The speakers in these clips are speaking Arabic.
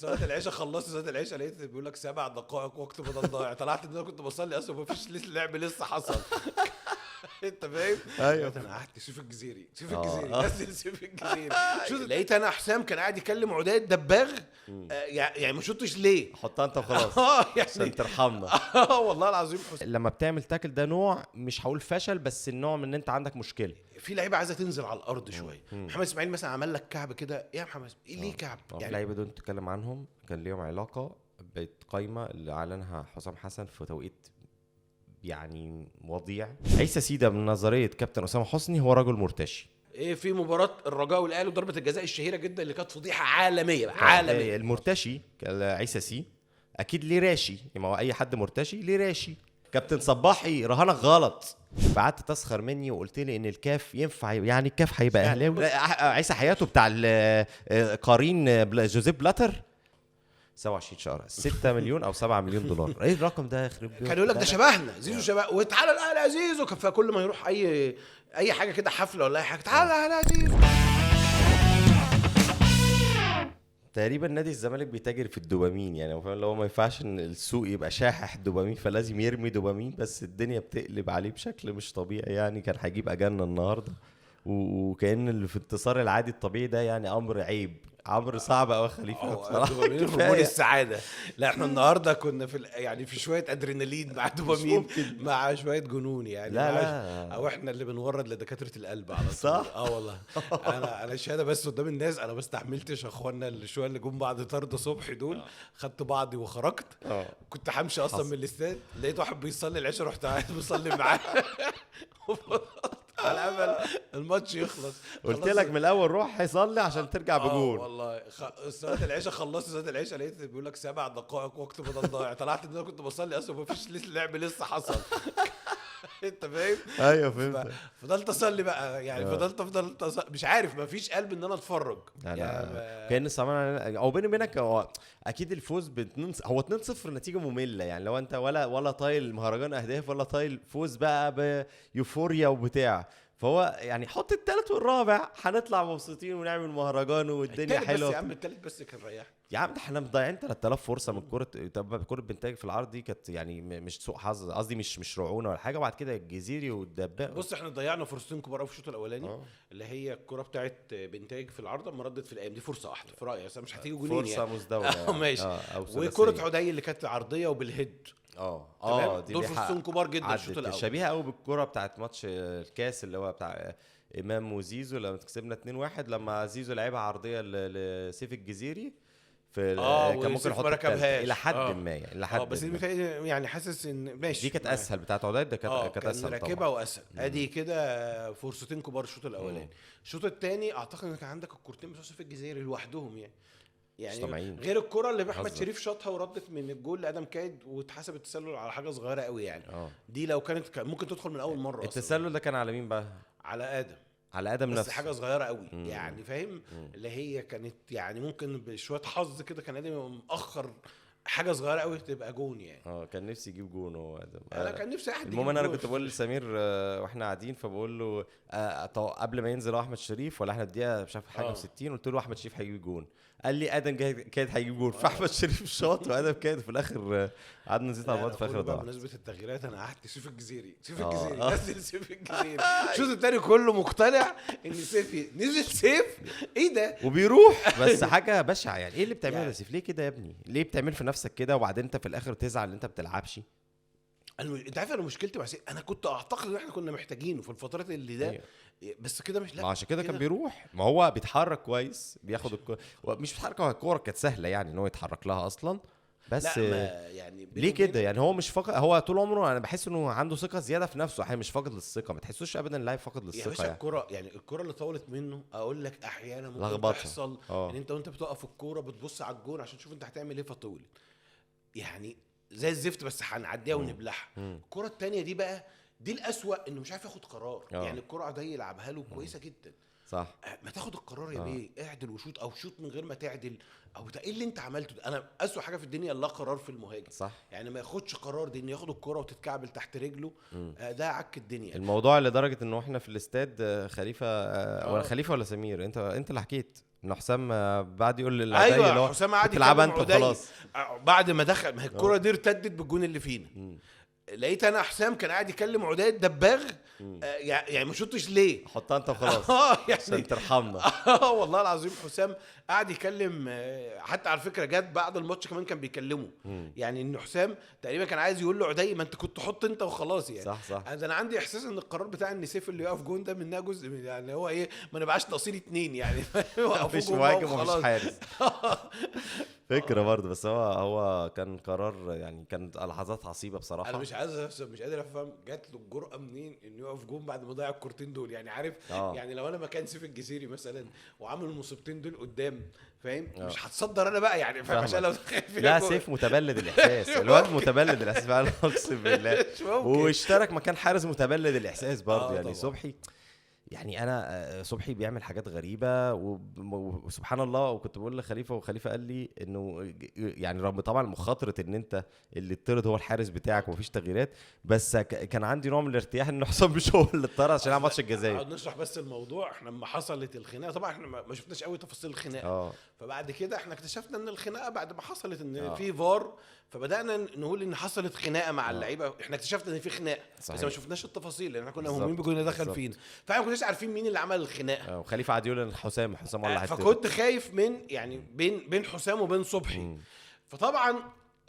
صلاه العشاء خلصت صلاه العشاء لقيت بيقول لك 7 دقائق وقت بدل ضايع. طلعت ان انا كنت بصلي اصلا مفيش لعب لسه حصل. انت فاهم؟ ايوه انا قعدت سيف الجزيري آه. نزل سيف الجزيري. لقيت انا حسام كان قاعد يكلم عداد دباغ. يعني ما شطش ليه؟ حطها انت وخلاص عشان يعني ترحمنا. والله العظيم حسام. لما بتعمل تاكل ده نوع مش هقول فشل، بس النوع من ان انت عندك مشكله. في لعيبه عايزه تنزل على الارض شويه. محمد اسماعيل مثلا عمل لك كعب كده. ايه يا محمد ايه ليه كعب يعني اللعيبه دول نتكلم عنهم كان ليهم علاقه بالقايمه اللي اعلنها حسام حسن في توقيت يعني وضيع. عيسى سيدة من نظريه كابتن اسامه حسني هو رجل مرتشي. ايه في مباراه الرجاء والاهلي وضربه الجزاء الشهيره جدا اللي كانت فضيحه عالميه عالميه. المرتشي عيسى سي اكيد ليه راشي، ما هو اي حد مرتشي ليه راشي. كابتن صباحي رهانك غلط، فقعدت تسخر مني وقلت لي ان الكاف ينفع، يعني الكاف هيبقى اهلاوي. عيسى حياته بتاع قارين جوزيف بلاتر 27 شهر 6 مليون او 7 مليون دولار. ايه الرقم ده يخرب بيوت؟ كان يقول لك ده شبهنا زيزو شبه وتعالى الاهلي يا زيزو. كان كل ما يروح اي حاجه كده حفله ولا اي حاجه تعالى الاهلي يا زيزو. تقريبا نادي الزمالك بيتاجر في الدوبامين، يعني هو لو ما ينفعش ان السوق يبقى شاحح دوبامين فلازم يرمي دوبامين، بس الدنيا بتقلب عليه بشكل مش طبيعي. يعني كان هيجيب اجلنا النهارده وكأن اللي في انتصار العادي الطبيعي ده يعني امر عيب، امر صعب قوي. خليفه بصراحه هرمون السعاده. لا احنا النهارده كنا يعني في شويه ادرينالين مع دوبامين مع شويه جنون يعني. لا او احنا اللي بنورد لدكاتره القلب على طول. صح. والله انا الشهاده بس قدام الناس. انا ما استحملتش اخواننا اللي شويه اللي جم بعد طرد صبحي دول. خدت بعضي وخرجت. كنت همشي اصلا من الاستاد، لقيت واحد بيصلي العشاء رحت قاعد بصلي معاه على امل الماتش يخلص. قلت لك من الاول روح هيصلي عشان ترجع بجول. والله صلاه العشاء خلصت صلاه العشاء لقيت بيقول لك 7 دقائق وقت بدل ضايع. طلعت ان انا كنت بصلي اصلا مفيش لعب لسه حصل. انت فاهم؟ ايوه فهمت. فضلت اصلي بقى يعني. فضلت مش عارف مفيش قلب ان انا اتفرج يعني كان الصراحه او بيني وبينك هو اكيد الفوز هو 2-0 نتيجه ممله. يعني لو انت ولا طايل مهرجان اهداف ولا طايل فوز بقى بيوفوريا وبتاع، فهو يعني حط الثالث والرابع هنطلع مبسوطين ونعمل مهرجان والدنيا حلوه. بس يا عم الثالث بس كان ريح يا عم. احنا مضيعين 3000 فرصه من كره بنتاج في العرض دي كانت يعني مش سوء حظ، قصدي مش رعونه ولا حاجه. وبعد كده الجزيري والدباغ. بص احنا ضيعنا فرصتين كبار في الشوط الاولاني. اللي هي الكره بتاعت بنتاج في العرض اما ردت في الايام دي فرصه واحده في رايي، مش هتيجي جولين فرصه يعني. مزدوجه ماشي. وكره عدي اللي كانت عرضيه وبالهيد. دي دول فرصتين كبار جدا الشوط الاول، شبيهه قوي بالكره بتاعت ماتش الكاس اللي هو بتاع امام وزيزو لما كسبنا 2-1 لما زيزو لعبها عرضيه لسيف الجزيري في كان ممكن يحط الى حد ما يعني الى حد بس يعني حاسس ان ماشي دي كانت اسهل بتاعت عداد ده كانت اسهل راكبها واسهل. ادي كده فرصتين كبار الشوط الاولاني. الشوط الثاني اعتقد ان كان عندك الكورتين بتوع سيف الجزيري لوحدهم يعني غير الكره اللي احمد شريف شاطها وردت من الجول لادم كايد واتحسب التسلل على حاجه صغيره قوي يعني. دي لو كانت ممكن تدخل من اول مره. التسلل ده كان على مين بقى؟ على ادم بس نفسه. حاجه صغيره قوي يعني فاهم. اللي هي كانت يعني ممكن بشويه حظ كده كان ادم مؤخر حاجه صغيره قوي تبقى جون يعني. كان نفسي يجيب جون هو ادم. انا كان نفسي احد. المهم انا كنت بقول لسمير واحنا قاعدين فبقول له قبل ما ينزل احمد شريف ولا احنا الدقيقه مش عارف حاجه و60 قلت له احمد شريف هيجيب جون. قال لي ادم كاد هيجيب جون. فاحمد شريف شاط وادم كاد في الاخر قعدنا نزيد على بعض في اخر ضربه. بمناسبه التغييرات انا قعدت سيف الجزيري نزل سيف الجزيري. الشوط الثاني كله مقتنع ان سيف نزل. سيف ايه ده وبيروح بس حاجه بشعه يعني. ايه اللي بتعمله ده سيف؟ ليه كده يا ابني؟ ليه بتعمل في نفسك كده وبعدين انت في الاخر تزعل ان انت بتلعبش؟ انت عارف انا مشكلتي مع انا كنت اعتقد ان احنا كنا محتاجينه في الفترات اللي ده بس كده مش. لا عشان كده كان بيروح. ما هو بيتحرك كويس بياخد الكوره مش بيتحرك. الكوره كانت سهله يعني ان هو يتحرك لها اصلا بس يعني ليه كده يعني؟ هو مش فاقد. هو طول عمره انا بحس انه عنده ثقه زياده في نفسه. احيانا مش فاقد للثقه. ما تحسوش ابدا اللاعب فاقد للثقه يعني الكوره يعني الكوره اللي طولت منه اقول لك احيانا ممكن لغبطة. تحصل ان انت وانت بتقف الكوره بتبص على الجون عشان تشوف انت هتعمل ايه فطولت يعني زي الزفت بس هنعديها ونبلعها. الكوره الثانيه دي بقى دي الاسوأ انه مش عارف ياخد قرار. يعني الكوره ده يلعبها له كويسه جدا صح. ما تاخد القرار يا بيه. اعدل وشوط او شوط من غير ما تعدل او ده ايه اللي انت عملته ده. انا اسوأ حاجه في الدنيا لا قرار في المهاجم. صح. يعني ما ياخدش قرار دي انه ياخد الكرة وتتكعبل تحت رجله. ده عك الدنيا. الموضوع لدرجه انه احنا في الاستاد خليفه ولا خليفه ولا سمير انت اللي حكيت ان حسام بعد يقول للعدي اللي ايوه هو حسام قعد تلعبها انت عدي وخلاص بعد ما دخل. ما هي الكره دي ارتدت بالجون اللي فينا. لقيت انا حسام كان قاعد يكلم عدي الدباغ يعني ما شطش ليه حطها انت وخلاص يعني عشان ترحمنا. والله العظيم حسام قاعد يكلم. حتى على فكره جت بعد الماتش كمان كان بيكلمه يعني ان حسام تقريبا كان عايز يقول له عدي ما انت كنت حط انت وخلاص يعني. صح انا عندي احساس ان القرار بتاع ان سيف اللي يقف جون ده منها جزء يعني هو ايه ما نبقاش تقصير 2 يعني مفيش مهاجم ومفيش حارس فكرة برضه. بس هو كان قرار يعني، كانت لحظات عصيبة بصراحة. انا مش قادر افهم جات له الجرأة منين انه يقف جون بعد ما ضيع الكورتين دول يعني عارف. يعني لو انا مكان سيف الجزيري مثلا وعامل المصيبتين دول قدام فاهم مش هتصدر انا بقى يعني فاهم عشان لو لا سيف متبلد الاحساس الواد متبلد الاحساس فعلا اقسم بالله. واشترك مكان حارس متبلد الاحساس برضه يعني طبعا. صبحي يعني انا صبحي بيعمل حاجات غريبه وسبحان الله. وكنت بقول لخليفه وخليفه قال لي انه يعني رغم طبعا مخاطره ان انت اللي اتطرد هو الحارس بتاعك ومفيش تغييرات، بس كان عندي نوع من الارتياح ان حسام مش هو اللي اتطرد عشان ماتش الجزائر. نشرح بس الموضوع. احنا لما حصلت الخناقه طبعا احنا ما شفناش قوي تفاصيل الخناقه فبعد كده احنا اكتشفنا ان الخناقه بعد ما حصلت ان في فار فبدانا نقول ان حصلت خناقه مع اللعيبه. احنا اكتشفنا ان في خناقه بس ما شفناش التفاصيل لان احنا كنا مهمين بجون دخل فينا فاحنا ما كناش عارفين مين اللي عمل الخناقه. وخليفه قعد يقول ان حسام ولا حته فكنت خايف من يعني بين حسام وبين صبحي فطبعا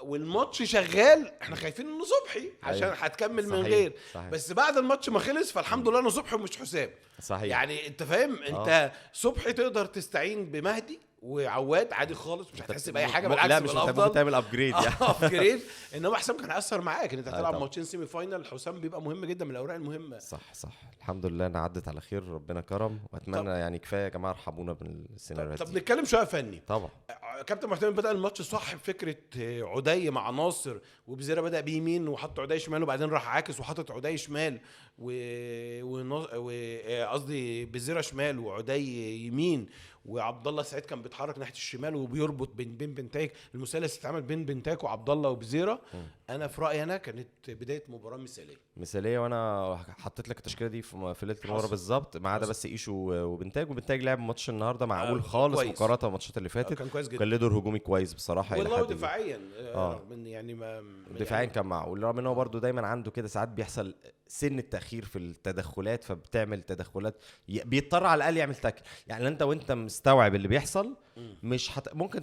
والماتش شغال احنا خايفين انه صبحي عشان هتكمل من غير صحيح. بس بعد الماتش ما خلص فالحمد لله انه صبحي ومش حسام صحيح. يعني انت فاهم انت صبحي تقدر تستعين بمهدي وعواد عادي خالص مش هتحس باي حاجه بالعكس. لا مش ممكن تعمل ابجريد يعني ابجريد انما حسام كان هيأثر معاك ان انت هتلعب ماتشين سيمي فاينال. حسام بيبقى مهم جدا من الاوراق المهمه. صح الحمد لله انا عدت على خير ربنا كرم واتمنى يعني كفايه يا جماعه ارحمونا بالسيناريوهات. طب نتكلم شويه فني. طبعا كابتن معتمد بدأ الماتش صح بفكره عدي مع ناصر وبزيرة بدأ بيمين وحط عدي شمال وبعدين راح عاكس وحطت عدي شمال قصدي بزيرة شمال وعدي يمين وعبد الله سعيد كان بيتحرك ناحيه الشمال وبيربط بين بنتايك. المثلث اتعمل بين بنتايك وعبد الله وبزيرة. انا في رايي انا كانت بدايه مباراه مثاليه وانا حطيت لك التشكيله دي في ليله المباراه بالظبط ما عدا بس ايشو وبنتاج لعب ماتش النهارده معقول خالص مقارنه بالماتشات اللي فاتت. كان كويس جدا. كان له دور هجومي كويس بصراحه والله دفاعيا رغم يعني ما دفاعيا كان معقول رغم ان هو برده دايما عنده كده ساعات بيحصل سن التاخير في التدخلات فبتعمل تدخلات بيضطر على الاقل يعمل تاكل. يعني انت وانت مستوعب اللي بيحصل مش ممكن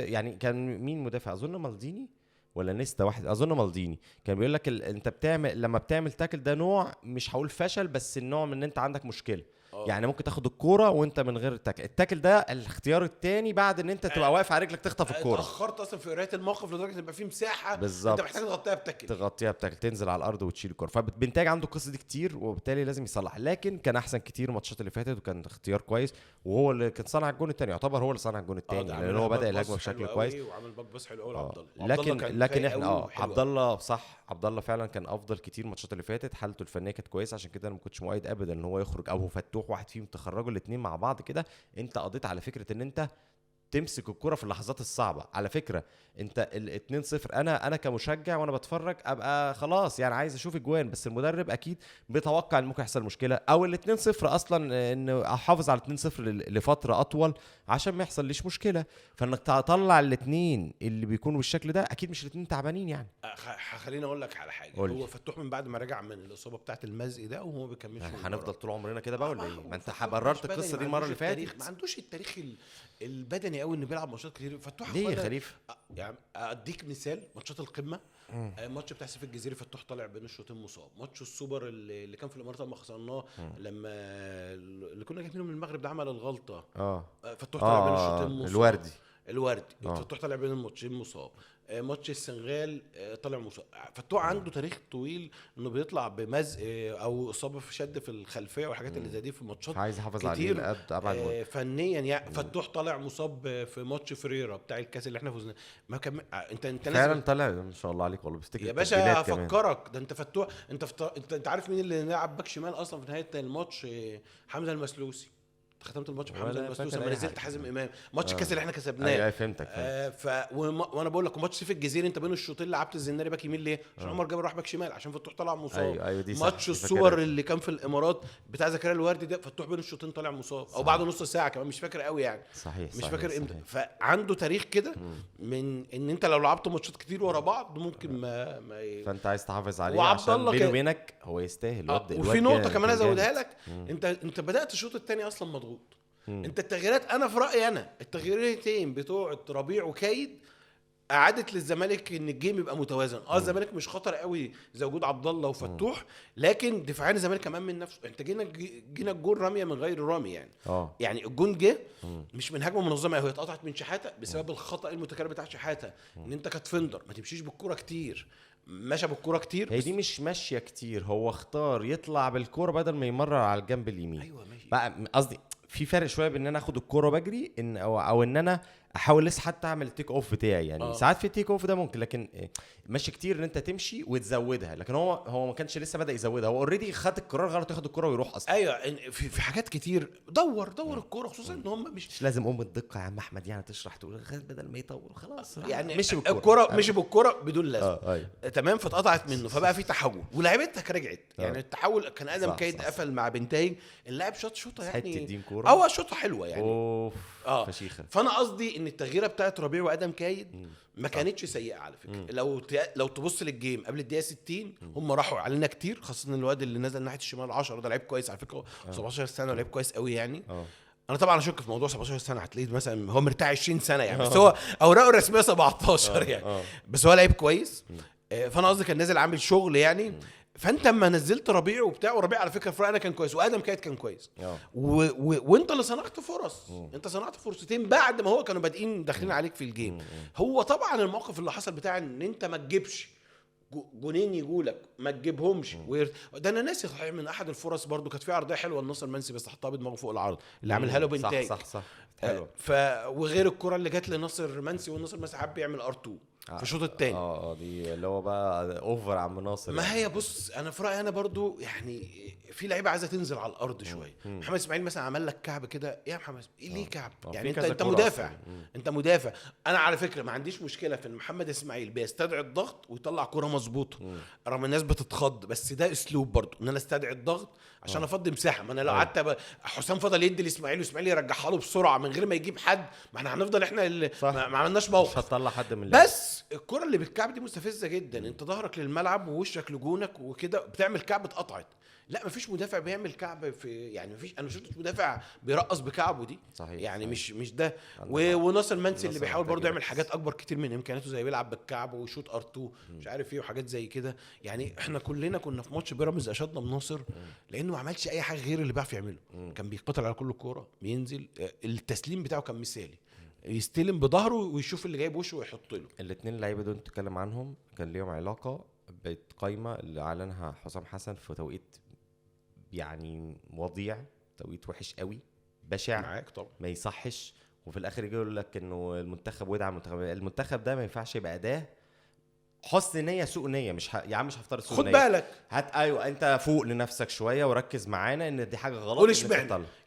يعني كان مين مدافع اظن مالديني ولا نيستا واحد اظن مالديني كان بيقول لك انت بتعمل لما بتعمل تاكل ده نوع مش هقول فشل بس النوع من ان انت عندك مشكله. يعني ممكن تاخد الكوره وانت من غير التاكل ده الاختيار الثاني بعد ان انت تبقى واقف على رجلك تخطف الكوره. اتاخرت اصلا في قرايه الموقف لدرجه ان يبقى فيه مساحه بالزبط. انت محتاج تغطيها بتاكل تنزل على الارض وتشيل الكوره. فبنتاج عنده القصه دي كتير وبالتالي لازم يصلح. لكن كان احسن كتير الماتشات اللي فاتت وكان اختيار كويس وهو اللي كان صنع الجون الثاني يعتبر هو اللي صنع الجون الثاني لان هو بدا الهجمه بشكل كويس وعمل باك باس حلو قوي عبد الله. لكن احنا عبد الله صح عبد الله فعلا كان افضل كتير الماتشات اللي فاتت. حالته الفنيه كانت كويسه عشان كده انا ما كنتش مؤيد ابدا ان هو يخرج او فتوح واحد فيهم تخرجوا الاثنين مع بعض كده. انت قضيت على فكره ان انت تمسك الكرة في اللحظات الصعبة. على فكرة انت ال2-0 انا كمشجع وانا بتفرج ابقى خلاص يعني عايز اشوف اجوان بس المدرب اكيد بيتوقع ان ممكن يحصل مشكلة او ال2-0 اصلا انه احافظ على 2-0 لفترة اطول عشان ما يحصل ليش مشكلة. فانك تطلع الاثنين اللي بيكونوا بالشكل ده اكيد مش الاثنين تعبانين يعني. خليني اقول لك على حاجة هو فتوح من بعد ما رجع من الاصابة بتاعة المزق ده وهو بيكملش هنفضل طول عمرنا كده بقى ولا ايه؟ ما انت بررت القصة دي المرة اللي فاتت. ما عندوش التاريخ البدني قوي انه بيلعب ماتشات كتير. فتوح ليه يا خليفه؟ يعني اديك مثال ماتشات القمه. ماتش بتاع سيف الجزيري فتوح طالع بين الشوطين مصاب. ماتش السوبر اللي كان في الامارات لما خسرناه لما اللي كنا جايبينه من المغرب ده عمل الغلطه فتوح طالع بين الشوطين مصاب. الوردي فتوح طالع بين الماتشين مصاب. ماتش السنغال طلع مصاب. فتوح عنده تاريخ طويل انه بيطلع بمزق او اصابه في شد في الخلفيه والحاجات اللي زي دي في ماتشات عايز يحافظ عليه فنيا يعني. فتوح طلع مصاب في ماتش فريرا بتاع الكاس اللي احنا فزنا ما كم... انت فعلا طلع ما شاء الله عليك والله بفتكر يا باشا افكرك ده انت فتوح انت عارف مين اللي لعب باك شمال اصلا في نهايه الماتش؟ حمزه المسلوسي. ختمت الماتش بحمزه المسلوسي لما نزلت حازم امام ماتش الكاس اللي احنا كسبناه. ايوه فهمتك. وانا بقول لك ماتش سيف الجزيري انت بين الشوطين لعبت الزناري باك يمين ليه؟ عشان عمر جابر راح باك شمال عشان فتوح طلع مصاب. أيوة دي ماتش السوبر اللي كان في الامارات بتاع زكريا الوردي ده فتوح بين الشوطين طالع مصاب او بعد نص ساعه كمان مش فاكر قوي يعني. صحيح مش فاكر امتى. فعنده تاريخ كده من ان انت لو لعبت ماتشات كتير ورا بعض ممكن ما فانت عايز تحافظ عليه عشان بينه وبينك هو يستاهل. وفي نقطه كمان ازودها لك. انت بدات الشوط الثاني اصلا مضغوط. انت التغييرات انا في رايي انا التغييرتين بتوع ربيع وكايد قعدت للزمالك ان الجيم يبقى متوازن. الزمالك مش خطر قوي زي وجود عبد الله وفتوح لكن دفاعيا الزمالك كمان من نفسه. انت جينا الجون راميه من غير رامي يعني. يعني الجون جه مش من هجمه منظمه هي اتقطعت من شحاته بسبب الخطا المتكرر بتاع شحاته ان انت كتفندر ما تمشيش بالكوره كتير. ماشى بالكوره كتير هي دي مش ماشيه كتير. هو اختار يطلع بالكوره بدل ما يمرر على الجنب اليمين. ايوه ماشي بقى قصدي في فرق شويه بين ان انا اخد الكوره بجري ان او ان انا احاول لسه حتى اعمل التيك اوف بتاعي يعني. ساعات في التيك اوف ده ممكن لكن ماشي كتير ان انت تمشي وتزودها. لكن هو ما كانش لسه بدا يزودها. هو اوريدي خد القرار غلط ياخد الكوره ويروح اصلا. ايوه في حاجات كتير دور الكوره خصوصا ان هم مش لازم الدقه يا عم احمد يعني تشرح تقول بدل ما يطول خلاص يعني مشي بالكوره مشي بالكوره بدون لازم تمام فاتقطعت منه فبقى في تحول ولاعيبتها رجعت يعني التحول كان ادم كايد قفل مع بنتايج اللاعب شوطه يعني شوطه حلوه يعني فشيخه. فانا قصدي ان التغييره بتاعت ربيع وادم كايد ما كانتش سيئه على فكره. لو تبص للجيم قبل الدقيقه 60 هم راحوا علينا كتير خاصه الواد اللي نزل ناحيه الشمال 10 ده لعيب كويس على فكره 17 سنه لعيب كويس قوي يعني. انا طبعا اشك في موضوع 17 سنه هتلاقيه مثلا هو مرتاح 20 سنه يعني بس هو اوراقه الرسميه 17 يعني بس هو لعيب كويس. فانا قصدي كان نازل عامل شغل يعني. فانت اما نزلت ربيع وبتاع وربيع على فكره فرقنا كان كويس وادم كان كويس وانت اللي صنعت فرص. انت صنعت فرصتين بعد ما هو كانوا بادئين داخلين عليك في الجيم. هو طبعا الموقف اللي حصل بتاع ان انت ما تجيبش جونين يقولك ما تجيبهمش ده انا ناسي صحيح من احد الفرص برضو كانت في عرضيه حلوه للنصر المنسي بس حطها بدماغه فوق العرض اللي عاملها له بنتاج صح حلو. وغير الكره اللي جت لنصر منسي والنصر منسي حب يعمل ر2 في الشوط الثاني دي اللي هو بقى اوفر عم ناصر. ما هي بص انا في رايي انا برضو يعني في لعيبه عايزه تنزل على الارض شويه. محمد اسماعيل مثلا عمل لك كعب كده يا محمد ليه كعب يعني انت مدافع انت مدافع. انا على فكره ما عنديش مشكله في ان محمد اسماعيل بيستدعي الضغط ويطلع كره مظبوطه رغم الناس بتتخض بس ده اسلوب برضو ان انا استدعي الضغط عشان افضي مساحه. ما انا لو قعدت حسام فضل يدي لاسماعيل واسماعيل يرجعها له بسرعه من غير ما يجيب حد ما احنا هنفضل احنا اللي ما عملناش موقف مش هتطلع حد من بس الكره اللي بالكعب دي مستفزه جدا. انت ظهرك للملعب ووشك لجونك وكده بتعمل كعب اتقطعت. لا مفيش مدافع بيعمل كعب في يعني مفيش. انا شفتش مدافع بيرقص بكعبه دي صحيح يعني صحيح. مش ده وناصر منسي اللي بيحاول برضه يعمل حاجات اكبر كتير من امكانياته زي بيلعب بالكعب وشوط ار2 مش عارف ايه وحاجات زي كده يعني. احنا كلنا كنا في ماتش بيراميدز اشدنا بناصر لانه ما عملش اي حاجه غير اللي بيعرف يعمله. كان بيقتل على كل الكوره بينزل التسليم بتاعه كان مثالي يستلم بظهره ويشوف اللي جايب وشه ويحط له. الاثنين اللعيبه دول نتكلم عنهم كان ليهم علاقه بالقايمه اللي اعلنها حسام حسن في توقيت يعني وضيع توقيت وحش قوي بشع معاك طبعا ما يصحش. وفي الاخر يجي يقول لك انه المنتخب ودع المنتخب ده ما ينفعش يبقى اداه حسن نيه سوء نيه. مش يا عم مش هفترض سوء خد نيه. بالك ايوه انت فوق لنفسك شويه وركز معانا ان دي حاجه غلط. قولش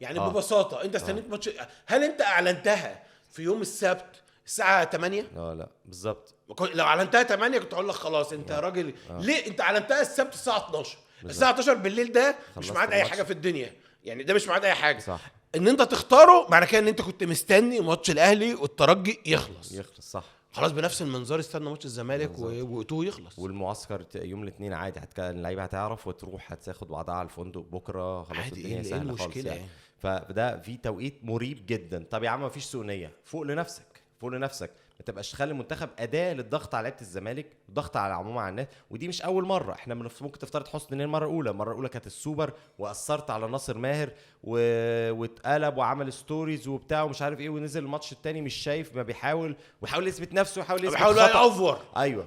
يعني ببساطه انت استنيت ماتش. هل انت اعلنتها في يوم السبت الساعه 8؟ لا بالظبط. لو اعلنتها 8 كنت اقول لك خلاص انت يا راجل. ليه انت اعلنتها السبت الساعه 12 الساعه 12 بالليل ده مش ميعاد اي حاجه في الدنيا يعني. ده مش ميعاد اي حاجه صح. ان انت تختاره معنى كده ان انت كنت مستني ماتش الاهلي والترجي يخلص صح. خلاص بنفس المنظار استنى ماتش الزمالك وقتوه يخلص. والمعسكر يوم الاثنين عادي اللعيبه هتعرف وتروح هتاخد بعضها على الفندق بكره خلاص الدنيا سهله خالص يعني. فده في توقيت مريب جدا. طب يا عم مفيش سوء نيه. فوق لنفسك ما تبقاش تخلي المنتخب اداه للضغط على لعيبه الزمالك والضغط على عموما على الناس. ودي مش اول مره. احنا ممكن تفترض حسن نيه المره الاولى كانت السوبر واثرت على ناصر ماهر واتقلب وعمل ستوريز وبتاع ومش عارف ايه ونزل الماتش الثاني مش شايف ما بيحاول يثبت نفسه ويحاول يثبت يأفور. ايوه.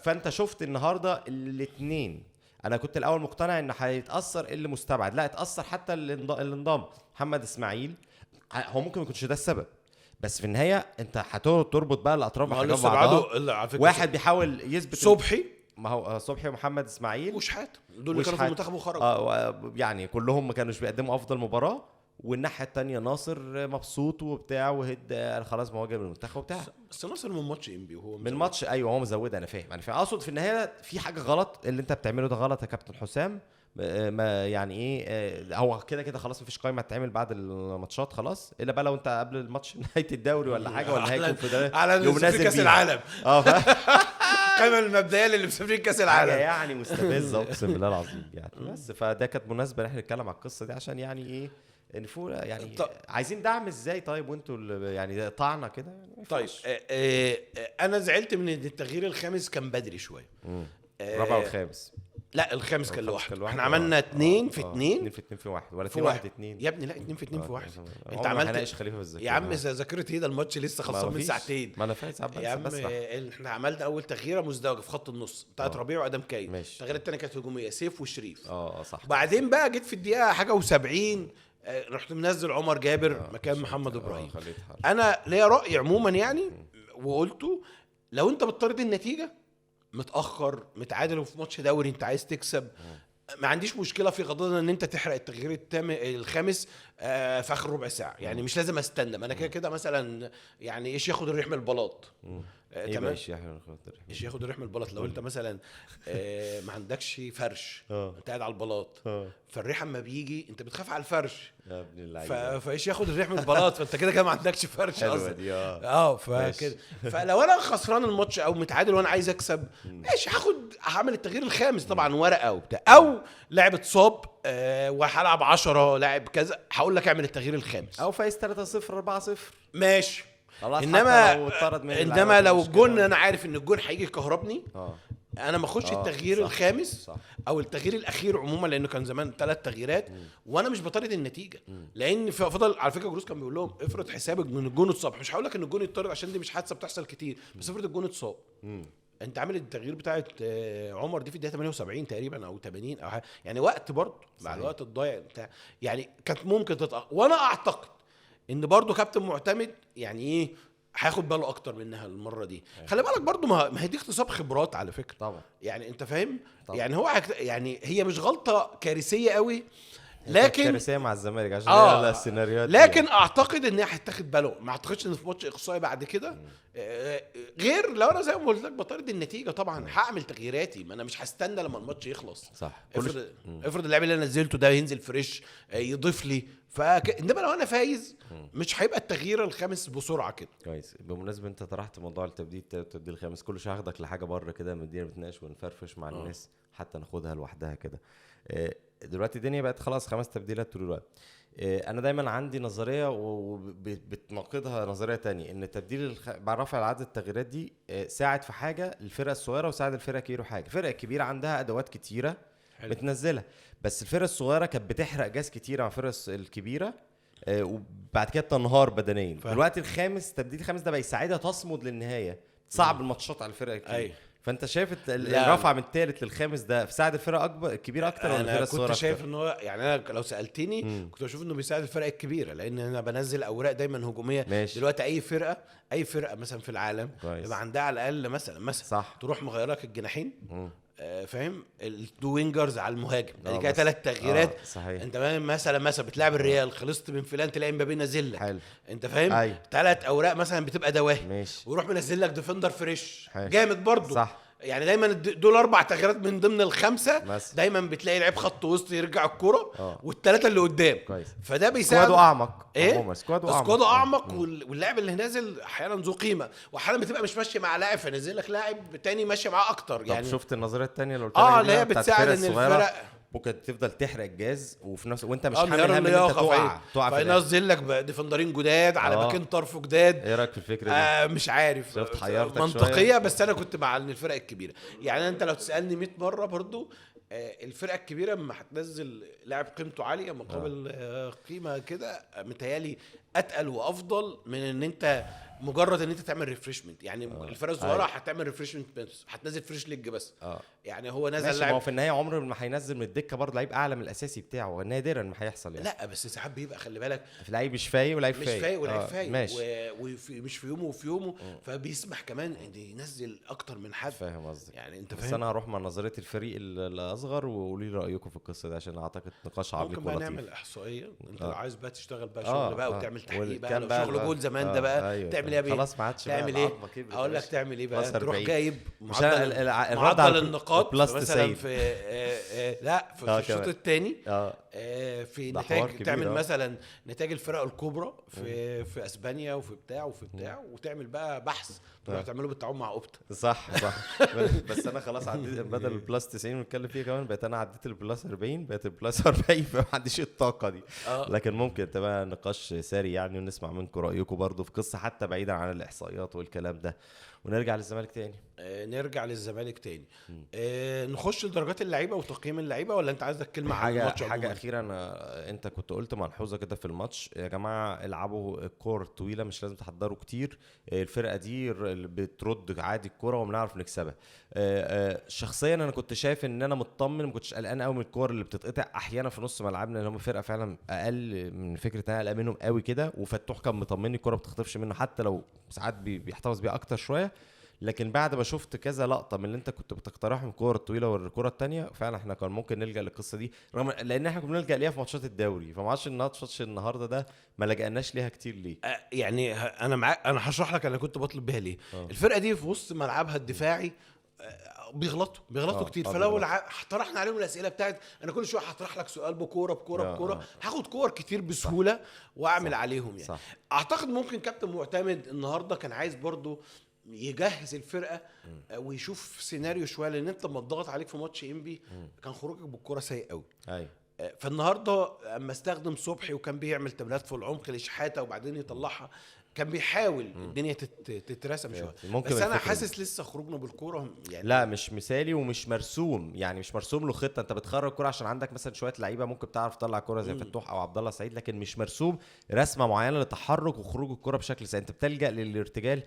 فانت شفت النهارده الاثنين. انا كنت الاول مقتنع ان هيتاثر اللي مستبعد. لا اتاثر حتى اللي انضم محمد اسماعيل. هو ممكن ما يكونش ده السبب بس في النهايه انت هتربط بقى الاطراف مع بعضها. واحد بيحاول يثبت صبحي ما هو صبحي ومحمد اسماعيل وشحات دول اللي كانوا في المنتخب وخرجوا يعني كلهم ما كانوش بيقدموا افضل مباراه والناحيه التانية ناصر مبسوط وبتاع وهد خلاص مواجه بالمنتخب وبتاع. بس ناصر من ماتش انبي وهو من ماتش ايوه هو مزود. انا فاهم اقصد في النهايه في حاجه غلط اللي انت بتعمله ده غلط يا كابتن حسام. ما يعني ايه هو كده خلاص مفيش قايمه هتتعمل بعد الماتشات خلاص الا بقى لو انت قبل الماتش نهايه الدوري ولا حاجه ولا هيكون في ده على يوم نازل كاس العالم القائمه المبدئيه اللي مسافرين كاس العالم يعني مستفزه اقسم بالله العظيم يعني. بس فده كانت مناسبه ان احنا نتكلم على القصه دي عشان يعني ايه نفوق يعني عايزين دعم ازاي طيب وانتوا يعني طعنا كده يعني. طيب انا زعلت من التغيير الخامس كان بدري شويه. الرابع والخامس لا الخامس كان لوحده. احنا عملنا 2 في 2 في 1 ولا 2 1 2 يا ابني لا 2 في 2 في 1. انت عملت خليفه بالذكر يا عم ذاكرت ايه ده الماتش لسه خلصان من ساعتين. ما انا فاهم ساعات يا عم احنا عملنا اول تغييره مزدوجه في خط النص بتاعت ربيع وادم كاي. التغييره الثانيه كانت هجوميه سيف وشريف. صح. بعدين بقى جيت في الدقيقه حاجه و70 رحت منزل عمر جابر مكان محمد ابراهيم. انا ليا راي عموما يعني وقلته لو انت بتطرد النتيجه متاخر متعادل وفي ماتش دوري انت عايز تكسب ما عنديش مشكله في غضاضنا ان انت تحرق التغيير الخامس في اخر ربع ساعه. يعني مش لازم استنى. ما انا كده مثلا يعني ايش ياخد الريح من البلاط. تمام ايش ياخد الريح من البلاط. لو انت مثلا ما عندكش فرش انت قاعد على البلاط فالريح اما بيجي انت بتخاف على الفرش يا ابن اللعيبه فايش ياخد الريح من البلاط فانت كده ما عندكش فرش اصلا. فكده فلو انا خسران الماتش او متعادل وانا عايز اكسب ماشي هعمل التغيير الخامس طبعا ورقه وبتاع او لاعب اتصاب وهلعب 10 لاعب كذا هقول لك اعمل التغيير الخامس او فايز 3-0 4-0 ماشي. انما لو الجون انا عارف ان الجون هيجي يكهربني انا ما اخدش التغيير الخامس او التغيير الاخير عموما لانه كان زمان 3 تغييرات وانا مش بطارد النتيجه. لان فضل على فكره جروس كان بيقول لهم افرض حسابك من الجون اتصاب. مش هقول لك ان الجون يتطرد عشان دي مش حادثه بتحصل كتير بس افرض الجون اتصاب انت عامل التغيير بتاعه عمر دي في الدقيقه 78 تقريبا او 80 او يعني وقت برضه مع الوقت الضايع بتاع يعني كانت ممكن وانا اعتقد ان برضه كابتن معتمد يعني ايه هياخد باله اكتر منها المره دي. خلي بالك برضو ما هي دي اختصاب خبرات على فكره طبعا يعني انت فاهم يعني هو يعني هي مش غلطه كارثيه قوي لكن كارثيه مع الزمالك عشان السيناريوهات لكن اعتقد ان هي هتاخد باله. ما اعتقدش ان في ماتش اقصائي بعد كده غير لو انا زي ما قلت لك بطارد النتيجه طبعا هعمل تغييراتي. ما انا مش هستنى لما الماتش يخلص. صح. افرض اللاعب اللي انا نزلته ده ينزل فريش يضيف لي انما لو انا فايز مش هيبقى التغيير الخامس بسرعه كده. كويس. بمناسبه انت طرحت موضوع التبديل الخامس كل شويه هاخدك لحاجه بره كده مدينا بتناقش ونفرفش مع الناس حتى ناخدها لوحدها كده. دلوقتي الدنيا بقت خلاص 5 تبديلات طول الوقت. انا دايما عندي نظريه وبتناقضها نظريه تانية ان التبديل مع رفع عدد التغييرات دي ساعد في حاجه الفرقه الصغيره وساعد الفرقه الكبيره حاجه. الفرقه الكبيره عندها ادوات كتيره بتنزلها بس الفرقه الصغيره كانت بتحرق جاز كتير مع الفرقه الكبيره وبعد كده تنهار بدنيا. دلوقتي التبديل الخامس ده بيساعدها تصمد للنهايه صعب الماتشات على الفرقه الكبيره. فانت شايف الرفعه من الثالث للخامس ده ساعد الفرقه الكبيره اكتر ولا الفرقه الصغيره؟ كنت شايف ان هو يعني انا لو سالتني كنت بشوف انه بيساعد الفرق الكبيره لان انا بنزل اوراق دايما هجوميه. ماشي. دلوقتي اي فرقه مثلا في العالم يبقى عندها على الاقل مثلا صح. تروح مغير لك الجناحين فاهم التو وينجرز على المهاجم دي كده 3 تغييرات. انت فاهم مثلا بتلعب الريال خلصت من فلان تلاقي مبابي نازل لك انت فاهم 3 اوراق مثلا بتبقى دواهي ويروح منزل لك ديفندر فريش جامد برضو صح. يعني دايما دول 4 تغييرات من ضمن ال5 دايما بتلاقي لعيب خط وسط يرجع الكرة وال3 اللي قدام فده بيساعد سكواد اعمق سكواد اعمق واللاعب اللي نازل احيانا ذو قيمه واحيانا بتبقى مش ماشي مع لاعب فنزل لك لاعب تاني ماشي معاه اكتر. يعني شفت النظريه الثانيه اللي قلت لك اللي هي بتساعد ان الفرق ممكن تفضل تحرق الجاز وفي نفس وانت مش حامل هم ان انت تقع فينزل لك ديفندرين جداد على باكين طرف جداد. ايه رايك في الفكره دي؟ مش عارف منطقيه بس انا كنت مع الفرق الكبيره. يعني انت لو تسالني 100 مره برضو الفرقه الكبيره ما هتنزل لاعب قيمته عاليه مقابل قيمه كده متهيالي اتقل وافضل من ان انت مجرد ان انت تعمل ريفريشمنت يعني. الفرق الصغيره هتعمل ريفريشمنت بس، هتنزل فريش ليج بس. يعني هو نزل لاعب، في النهايه عمره ما هينزل من الدكه برضه لعيب اعلى من الاساسي بتاعه، نادرا ما هيحصل يعني. لا بس ساعات بيبقى خلي بالك في لعيب مش فايق ولعيب فايق، مش فايق ولعيب فايق مش في يومه وفي يومه، فبيسمح كمان ان ينزل اكتر من حد. فاهم قصدك يعني انت فاهم. بس انا هروح مع نظريه الفريق الاصغر وقولي لي رايكم في القصه دي، عشان اعتقد نقاش عميق ولطيف. ممكن بقى نعمل احصائيه، انت لو عايز بقى تشتغل بقى شغل بقى وتعمل تحقيق بقى، لو شغل جول زمان ده بقى تعمل ايه بقى؟ خلاص ما عادش تعمل ايه؟ اقول لك تعمل ايه بقى؟ تروح جايب معدل النقاط مثلا في لا في الشوط الثاني في نتائج، تعمل مثلا نتائج الفرق الكبرى في اسبانيا وفي بتاع وتعمل بقى بحث تروح تعمله بالتعاون مع اوبتا. صح بس انا خلاص عديت بدل البلس 90 بنتكلم فيه كمان، بقيت انا عديت البلس 40 بقيت البلس 40 فما عنديش الطاقه دي. لكن ممكن تبقى نقاش ساري يعني، ونسمع منكم رايكم برضو في قصه حتى بعيدا عن الاحصائيات والكلام ده. ونرجع للزمالك تاني. نرجع للزمالك تاني. نخش لدرجات اللعيبه وتقييم اللعيبه، ولا انت عايزك كلمه عن الماتش؟ حاجه اخيره، انت كنت قلت ملحوظه كده في الماتش، يا جماعه العبوا الكور طويله، مش لازم تحضروا كتير، الفرقه دي بترد عادي الكوره وبنعرف نكسبها. شخصيا انا كنت شايف ان انا مطمن، ما كنتش قلقان قوي من الكور اللي بتتقطع احيانا في نص ملعبنا، لان هم فرقه فعلا اقل من فكره ان انا قلقان منهم قوي كده. وفتوح كان مطمني الكوره ما بتخطفش منه، حتى لو ساعات بيحتفظ بيها اكتر شويه. لكن بعد ما شفت كذا لقطه من اللي انت كنت بتقترحهم، الكوره الطويله والكوره الثانيه، فعلا احنا كان ممكن نلجا للقصه دي، رغم لان احنا كنا بنلجا ليها في ماتشات الدوري، فما عادش ماتش النهارده ده ما لجأناش ليها كتير ليه. يعني انا معاك، انا هشرح لك انا كنت بطلب بيها ليه. الفرقه دي في وسط ملعبها الدفاعي بيغلطوا كتير، فلو طرحنا عليهم الاسئله بتاعت انا كل شويه هطرح لك سؤال بكوره هاخد كور كتير بسهوله واعمل عليهم يعني. اعتقد ممكن كابتن معتمد النهارده كان عايز برضو يجهز الفرقه ويشوف سيناريو شويه، لان انت لما تضغط عليك في ماتش انبي كان خروجك بالكوره سيء قوي. ايوه. فالنهارده اما استخدم صبحي وكان بيعمل تمريرات في العمق لشحاته وبعدين يطلعها، كان بيحاول الدنيا تترسم شويه. بس انا حاسس لسه خروجنا بالكوره يعني لا مش مثالي ومش مرسوم، يعني مش مرسوم له خطه. انت بتخرج الكوره عشان عندك مثلا شويه لعيبه ممكن تعرف تطلع الكوره زي فتوح او عبد الله سعيد، لكن مش مرسوم رسمه معينه لتحرك وخروج الكوره بشكل سهل. انت بتلجأ للارتجال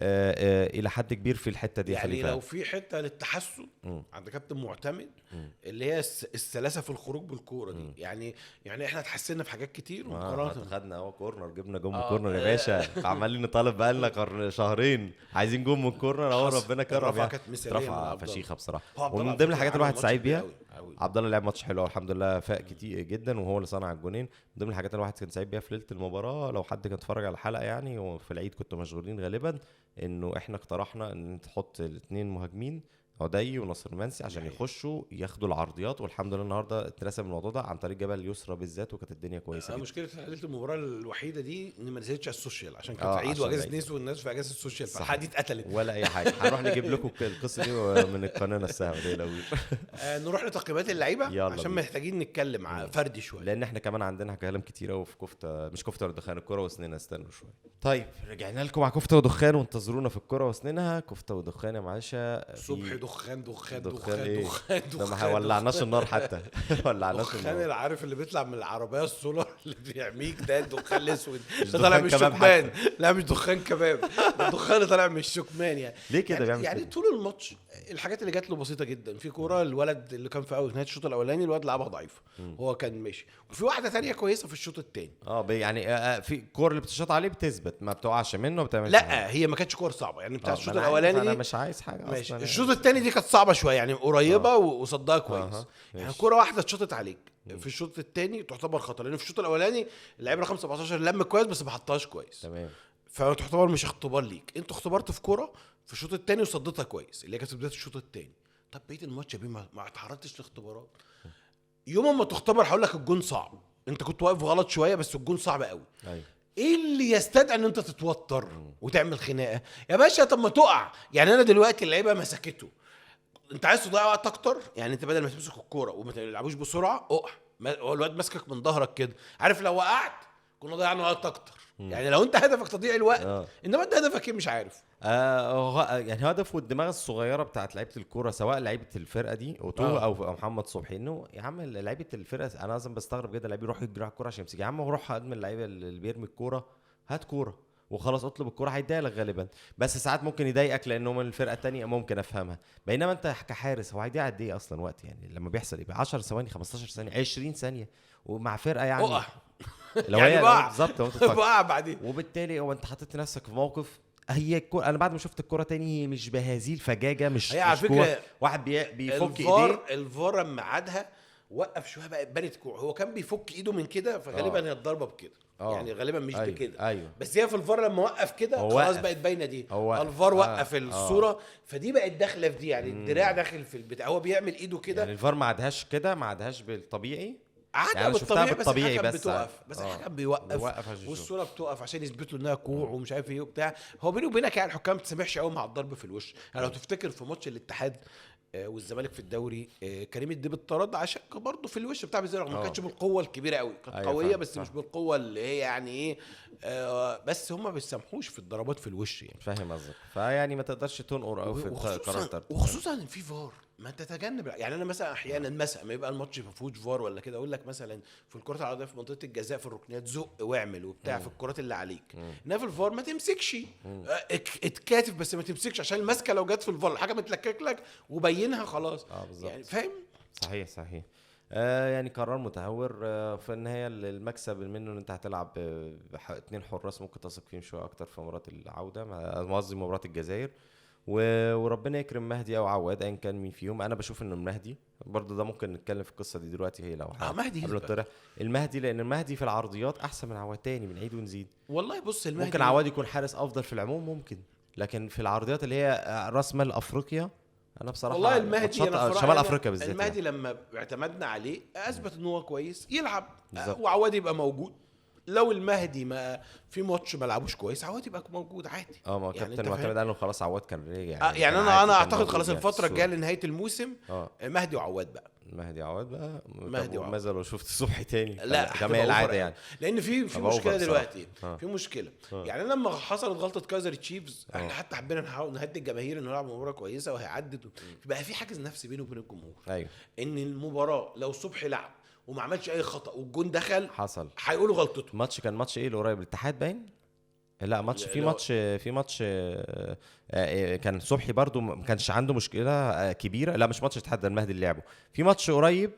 الى حد كبير في الحته دي. يعني لو في حته للتحسن عند كابتن معتمد اللي هي السلاسه في الخروج بالكوره دي، يعني احنا اتحسنا في حاجات كتير مقارنه. خدنا اهو كورنر، جبنا جون من كورنر يا باشا. عمالين نطالب بقالنا شهرين عايزين جون من كورنر اهو، ربنا كرم يعني. رفعه فشيخه بصراحه، ومن ضمن الحاجات الواحد سعيد بيها عبد الله لعب ماتش حلو الحمد لله، فاق كتير جدا وهو اللي صنع الجونين. من ضمن الحاجات الواحد كان سعيد بيها في ليله المباراه، لو حد كان اتفرج على الحلقه يعني، وفي العيد كنتوا مشغولين غالبا، انه احنا اقترحنا ان تحط الاثنين مهاجمين عدي وناصر منسي عشان يخشوا ياخدوا العرضيات، والحمد لله النهارده اترسم الموضوع ده عن طريق جبل اليسرى بالذات، وكانت الدنيا كويسه. مشكله ليله المباراه الوحيده دي ان ما نزلتش على السوشيال عشان كانت عيد واجازه ناس والناس في اجازه السوشيال، فالحاجه دي اتقتلت ولا اي حاجه. هنروح نجيب لكم القصه دي من القناه نفسها دي لو نروح لتقييمات اللعيبه عشان محتاجين نتكلم فردي شويه، لان احنا كمان عندنا كلام كتير قوي في كفته، مش كفته ودخان، الكوره وسنينها. استنوا شويه. طيب رجعنا لكم مع كفته ودخان، وانتظرونا في الكوره وسنينها. كفته ودخان يا معاشا، صبح دخان ما ولعناش النار حتى ولعناش النار. عارف اللي بيطلع من العربيه السولار اللي بيحميك ده الدخان الاسود ده طالع من الشكمان. لا مش دخان كباب، الدخان اللي طالع من الشكمان يعني. ليه كده بيعمل يعني طول الماتش الحاجات اللي جات له بسيطه جدا. في كوره الولد اللي كان في اول نهايه الشوط الاولاني الولد لعبها ضعيفه، هو كان ماشي، وفي واحده ثانيه كويسه في الشوط الثاني. يعني في كور اللي بتشوط عليه بتثبت، ما بتقعش منه وبتعمل لا هي ما كانتش كور صعبه يعني بتاع الشوط الاولاني. انا مش عايز حاجه ماشي. الشوط الثاني دي كانت صعبه شويه يعني، قريبه وصدها كويس. يعني كوره واحده اتشطت عليك في الشوط الثاني تعتبر خطر، لان في الشوط الاولاني اللعيب رقم 17 لم كويس بس ما حطهاش كويس، تمام. فتعتبر مش اختبار ليك، انت اختبرت في كوره في الشوط الثاني وصدتها كويس اللي كانت في بدايه الشوط الثاني. طب بقيه الماتش يا بيه ما اتعرضتش لاختبارات. يوم ما تختبر هقول لك الجون صعب، انت كنت واقف غلط شويه بس الجون صعب قوي. ايوه. ايه اللي يستدعي ان انت تتوتر وتعمل خناقه يا باشا؟ طب ما تقع يعني. انا دلوقتي اللعيبه مسكته، انت عايز تضيع وقت اكتر يعني، انت بدل ما تمسك الكوره وما تلعبوش بسرعه اقع. هو الواد ماسكك من ظهرك كده، عارف لو وقعت كنا ضيعنا وقت اكتر. يعني لو انت هدفك تضييع الوقت انما انت هدفك ايه مش عارف. يعني هدف والدماغ الصغيره بتاعت لعيبه الكوره، سواء لعيبه الفرقه دي اوتوه او محمد صبحي، انه يا عم لعيبه الفرقه انا لازم بستغرب جدا لعيب يروح يجري على الكوره عشان يمسك. يا عم روح ادمن اللعيبه اللي بيرمي الكوره، هات كوره وخلاص اطلب الكرة هيديها لك غالبا. بس ساعات ممكن يضايقك لانه من الفرقة التانية، ممكن افهمها. بينما انت كحارس هو هيديها قد ايه اصلا وقت يعني لما بيحصل يبقى 10 ثواني 15 ثانية 20 ثانية ومع فرقة يعني اقع لو يعني هي بقع بالظبط بقع بعدين. وبالتالي هو انت حطيت نفسك في موقف. هي الكرة انا بعد ما شفت الكرة تاني هي مش بهذه الفجاجة، مش هي على مش فكرة كورة واحد بيفك ايديه. الفار لما عادها وقف شويه بقى بانت كوع، هو كان بيفك ايده من كده فغالبا هي الضربه بكده يعني غالبا مش أيوة. بكده أيوة. بس هي في الفار لما وقف كده خلاص بقت باينه دي. الفار وقف الصوره فدي بقت داخله في دي يعني الدراع داخل في البتاع، هو بيعمل ايده كده يعني الفار ما عادهاش كده، ما عادهاش بالطبيعي عادة يعني بالطبيعي بالطبيعي بس بتوقف بس الحكم بيوقف عشان والصوره بتوقف عشان يثبتوا انها كوع ومش عارف ايه وبتاع. هو بيني وبينك يعني الحكام ما تسمحش قوي مع الضرب في الوش يعني. لو تفتكر في ماتش الاتحاد والزمالك في الدوري كريم الديب اتطرد عشان برضه في الوش بتاع الزمالك ما كانتش بالقوه الكبيره قوي، كانت قويه بس مش بالقوه اللي هي يعني ايه بس هم ما بيسامحوش في الضربات في الوش يعني. فاهم قصدك. فيعني ما تقدرش تنقر قوي في القرار وخصوصا ان في فار ما انت تتجنب يعني. انا مثلا احيانا مثلا ما يبقى الماتش ما فيهوش فار ولا كده اقول لك مثلا في الكرات العرضيه في منطقه الجزاء في الركنيات زق واعمل وبتاع في الكرات اللي عليك. انما في الفار ما تمسكش اتكاتف بس ما تمسكش عشان المسكه لو جت في الفار حاجه متلكك لك وبينها خلاص يعني فاهم. صحيح يعني قرار متهور. في النهايه المكسب منه ان انت هتلعب 2 حراس ممكن تثق فيهم شويه اكتر في مباراه العوده، قصدي مباراه الجزائر. وربنا يكرم مهدي او عواد ايا كان مين فيهم. انا بشوف انه مهدي برضه ده ممكن نتكلم في القصه دي دلوقتي. هي لو مهدي قبل الطرح المهدي، لان المهدي في العرضيات احسن من عواد تاني بنعيد ونزيد. والله بص المهدي ممكن عواد يكون حارس افضل في العموم ممكن، لكن في العرضيات اللي هي راس مال افريقيا انا بصراحه والله المهدي شمال افريقيا بالذات المهدي يعني. لما اعتمدنا عليه اثبت ان هو كويس يلعب وعواد يبقى موجود. لو المهدي ما في ماتش ما لعبوش كويس عواد يبقى موجود عادي. ما يعني كابتن معتمد قال له خلاص عواد كان رجع يعني انا اعتقد خلاص الفتره الجايه لنهايه الموسم مهدي وعواد بقى. مهدي عواد بقى مهدي وعواد. ماذا لو شفت صبحي تاني لا كما العاده يعني. لان في مشكله دلوقتي في مشكله يعني. لما حصلت غلطه كايزر تشيفز احنا حتى حبينا نحاول نهدي الجماهير انه يلعب مباراه كويسه وهي عدت بقى في حاجز نفسي بينه وبين الجمهور. ايوه ان المباراه لو صبحي لعب وما عملش اي خطا والجون دخل حصل هيقولوا غلطته. ماتش كان ماتش ايه اللي قريب الاتحاد باين؟ لا ماتش في ماتش كان صبحي برضو ما كانش عنده مشكله كبيره. لا مش ماتش الاتحاد المهدي اللي لعبه في ماتش قريب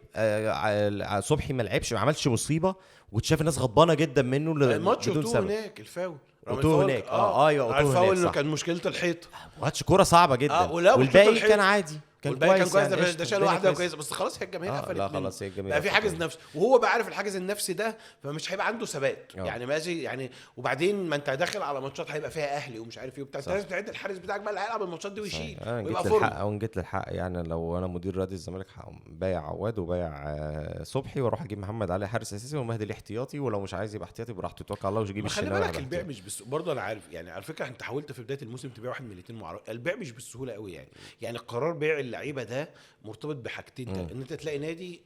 صبحي ما لعبش ما عملش مصيبه وكنت شايف الناس غضبانه جدا منه الماتش بدون سبب. هناك الفاول هناك ايوه الفاول انه كان مشكلته الحيط. ماتش كوره صعبه جدا والباقي كان عادي كان كويس يعني ده شال واحده كويسه بس خلاص هي الجماهير قفلت لا خلاص هي الجماهير بقى في حاجز نفسي وهو بقى عارف الحاجز النفسي ده فمش هيبقى عنده ثبات يعني ماشي يعني. وبعدين ما انت داخل على ماتشات هيبقى فيها اهلي ومش عارف ايه وبتاع لازم تعد الحارس بتاعك بقى اللي هيلعب الماتشات دي ويشيل ويبقى فورمه. وان جيت للحق يعني لو انا مدير رياضي الزمالك بايع عواد وبايع صبحي واروح اجيب محمد علي حارس اساسي ومهدي الاحتياطي ولو مش عايز يبقى احتياطي براحته يتوكل على الله ويجيب الشناوي. خلي بالك البيع مش برضه انا عارف يعني على فكره انت حاولت في بدايه الموسم تبيع واحد من الاثنين البيع مش بالسهوله قوي يعني قرار بيع اللعيبه ده مرتبط بحاجتين ان انت تلاقي نادي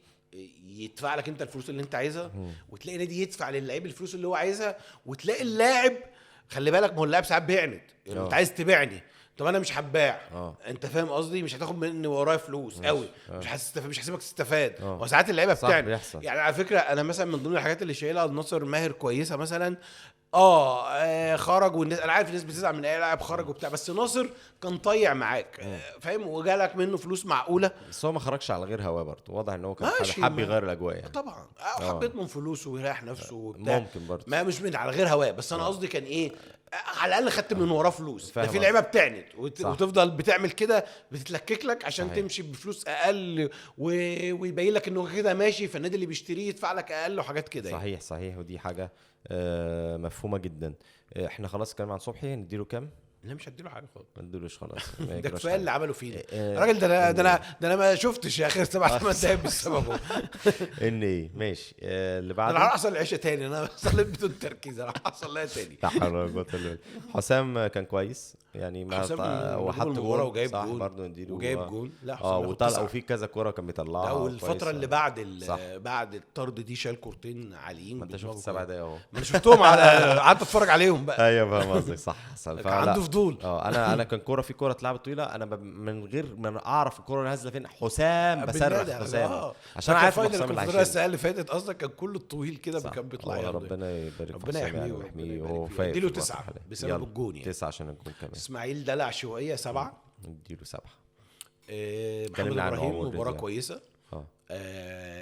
يدفع لك انت الفلوس اللي انت عايزها وتلاقي نادي يدفع للاعب الفلوس اللي هو عايزها وتلاقي اللاعب خلي بالك ما هو اللاعب ساعات بيعند يعني انت عايز تبيعني طب انا مش هباع انت فاهم قصدي مش هتاخد مني ورايا فلوس قوي مش هسيبك تستفاد. وساعات اللعيبه بتعمل يعني على فكره انا مثلا من ضمن الحاجات اللي شايلها الناصر ماهر كويسه مثلا خرج والناس انا عارف الناس بتزعل من اي لاعب خرج وبتاع بس ناصر كان طيع معاك فاهم وجالك منه فلوس معقوله بس هو ما خرجش على غير هواه برضه واضح ان هو كان حابب يغير الاجواء يعني. طبعا حبيت من فلوسه ويريح نفسه وبتاع ممكن برضه ما مش من على غير هواه بس انا قصدي كان ايه على الاقل خدت من وراه فلوس. ده في لعيبه بتعند وتفضل بتعمل كده بتتلكك لك عشان تمشي بفلوس اقل ويبين لك انه كده ماشي فالنادي اللي بيشتريه يدفع لك اقل وحاجات كده. صحيح ودي حاجه مفهومه جدا. احنا خلاص كلام عن صبحي نديله كام؟ لا مش هديله حاجه خالص ما نديلوش خلاص ده كفايه اللي عمله فينا الراجل ده انا ما شفتش يا اخي 7 دقايق بسببه ان ايه ماشي اللي بعده انا هحصل العشاء تاني انا صليت بدون تركيز انا هحصل لها تاني. حسام كان كويس يعني ما حسام هو حط المباراة جول وجايب صح جول برضه نديله وجايب جول. لا حسام اه ياخد وطلع 9. وفي كذا كوره كان بيطلعها لا والفترة كويسة. اللي صح. بعد الطرد دي شال كورتين عاليين ما انت شفت بدماغه 7 كويس. دقايق اهو. ما انا شفتهم على قعدت اتفرج عليهم بقى. ايوه فاهم قصدك صح حصل كان عنده فضول. انا كان كوره في كوره اتلعبت طويله انا من غير ما اعرف الكوره نازله فين حسام بصرخ حسام عشان عارف حسام اللي هيشيل السنه اللي فاتت قصدك كان كله الطويل كده كان بيطلع ياخده. ربنا يبارك في ربنا حسام يحميه يعني وربنا ويحميه وهو يبارك فيه. فايق اديله في الوقت 9 الحالي. بسبب يلا. الجون يعني. 9 عشان الجون كمان. اسماعيل دلع شويه 7. نديله 7. محمد اتكلمنا عنه ابراهيم أول مباراه يعني. كويسه.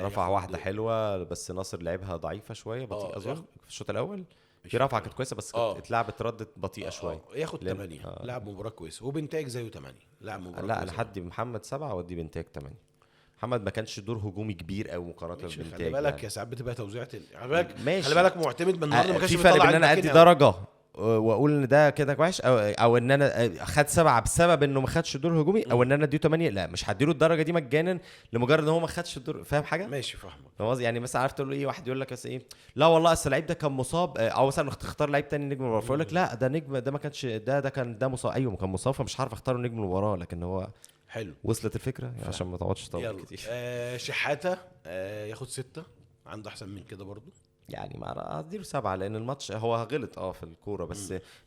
رفع ياخد واحده حلوه بس ناصر لعبها ضعيفه شويه بطيئه اظن في الشوط الاول. في رفعه كانت كويسه بس كانت اتلعبت ردت بطيئه شويه. ياخد 8. لعب مباراه كويسه وبنتاج زيه 8. لعب مباراه لا انا حدي محمد 7 وادي بنتاج 8. محمد ما كانش دور هجومي كبير قوي مقارنه بالبنتاج. خلي بالك يعني. يا ساعات بتبقى توزيعه خلي ماشي. بالك معتمد من النهارده ما كانش في فرق بيطلع بين انا ادي درجه واقول ان ده كده وحش او ان انا خد 7 بسبب انه ما خدش دور هجومي او ان انا اديله 8. لا مش هديله الدرجه دي مجانا لمجرد ان هو ما خدش الدور. فاهم حاجه؟ ماشي فاهمك. يعني مثلا عارف تقول له ايه واحد يقول لك ايه لا والله اصل اللعيب ده كان مصاب او مثلا تختار لعيب تاني نجم المباراه فيقول لك لا ده نجم ده ما كانش ده كان ده مصاب. ايوه كان مصاب فمش عارف اختاره نجم المباراه لكن هو حلو. وصلت الفكره يعني عشان ما تقعدش تطول كتير. شحاته ياخد 6. عنده احسن من كده برضو يعني ما اديله 7 لان الماتش هو غلط في الكوره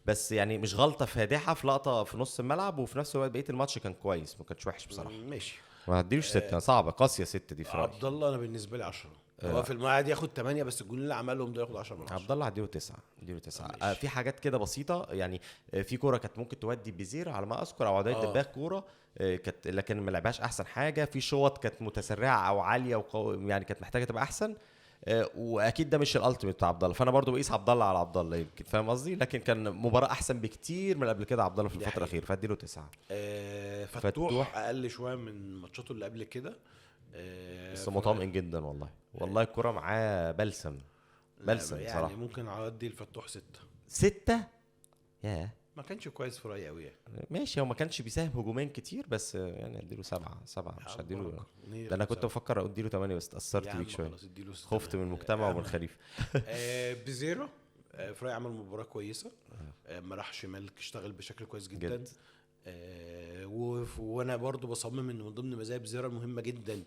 بس يعني مش غلطه فادحه في لقطه في نص الملعب وفي نفس الوقت بقيه الماتش كان كويس ما كانش وحش بصراحه. ماشي. ما اديلوش 6 صعبه قاسيه 6 دي في رايي. عبد الله انا بالنسبه لي 10. هو في الميعاد ياخد 8 بس الجول اللي عملهم ده ياخد 10 من 10. عبد الله اديله 9 في حاجات كده بسيطه يعني في كوره كانت ممكن تودي بزير على ما اذكر او عدايه دباغ كوره كانت لكن ما لعبهاش احسن حاجه. في شوط كانت متسرعه او عاليه يعني كانت محتاجه تبقى احسن واكيد ده مش الالتيميت بتاع عبد الله فانا برضو بقيس عبد الله على عبد الله يمكن فاهم قصدي لكن كان مباراه احسن بكتير من قبل كده عبد الله في الفتره الاخيره فاديله 9. فتوح اقل شويه من ماتشاته اللي قبل كده بس مطمئن جدا والله الكره معاه بلسم يعني صراحه. ممكن اعدي الفتوح 6 ياه ما كانش كويس في رايي قوي يعني. ماشي هو ما كانش بيساهم هجومين كتير بس يعني اديله 7 مش هديله ده انا كنت بفكر اديله 8 بس اتاثرت بيك شويه خفت من المجتمع ومن خليفه. بزيرو في رايي عمل مباراه كويسه ما راح شمال اشتغل بشكل كويس جدا وانا برضو بصمم ان من ضمن مزايا بزيرو المهمه جدا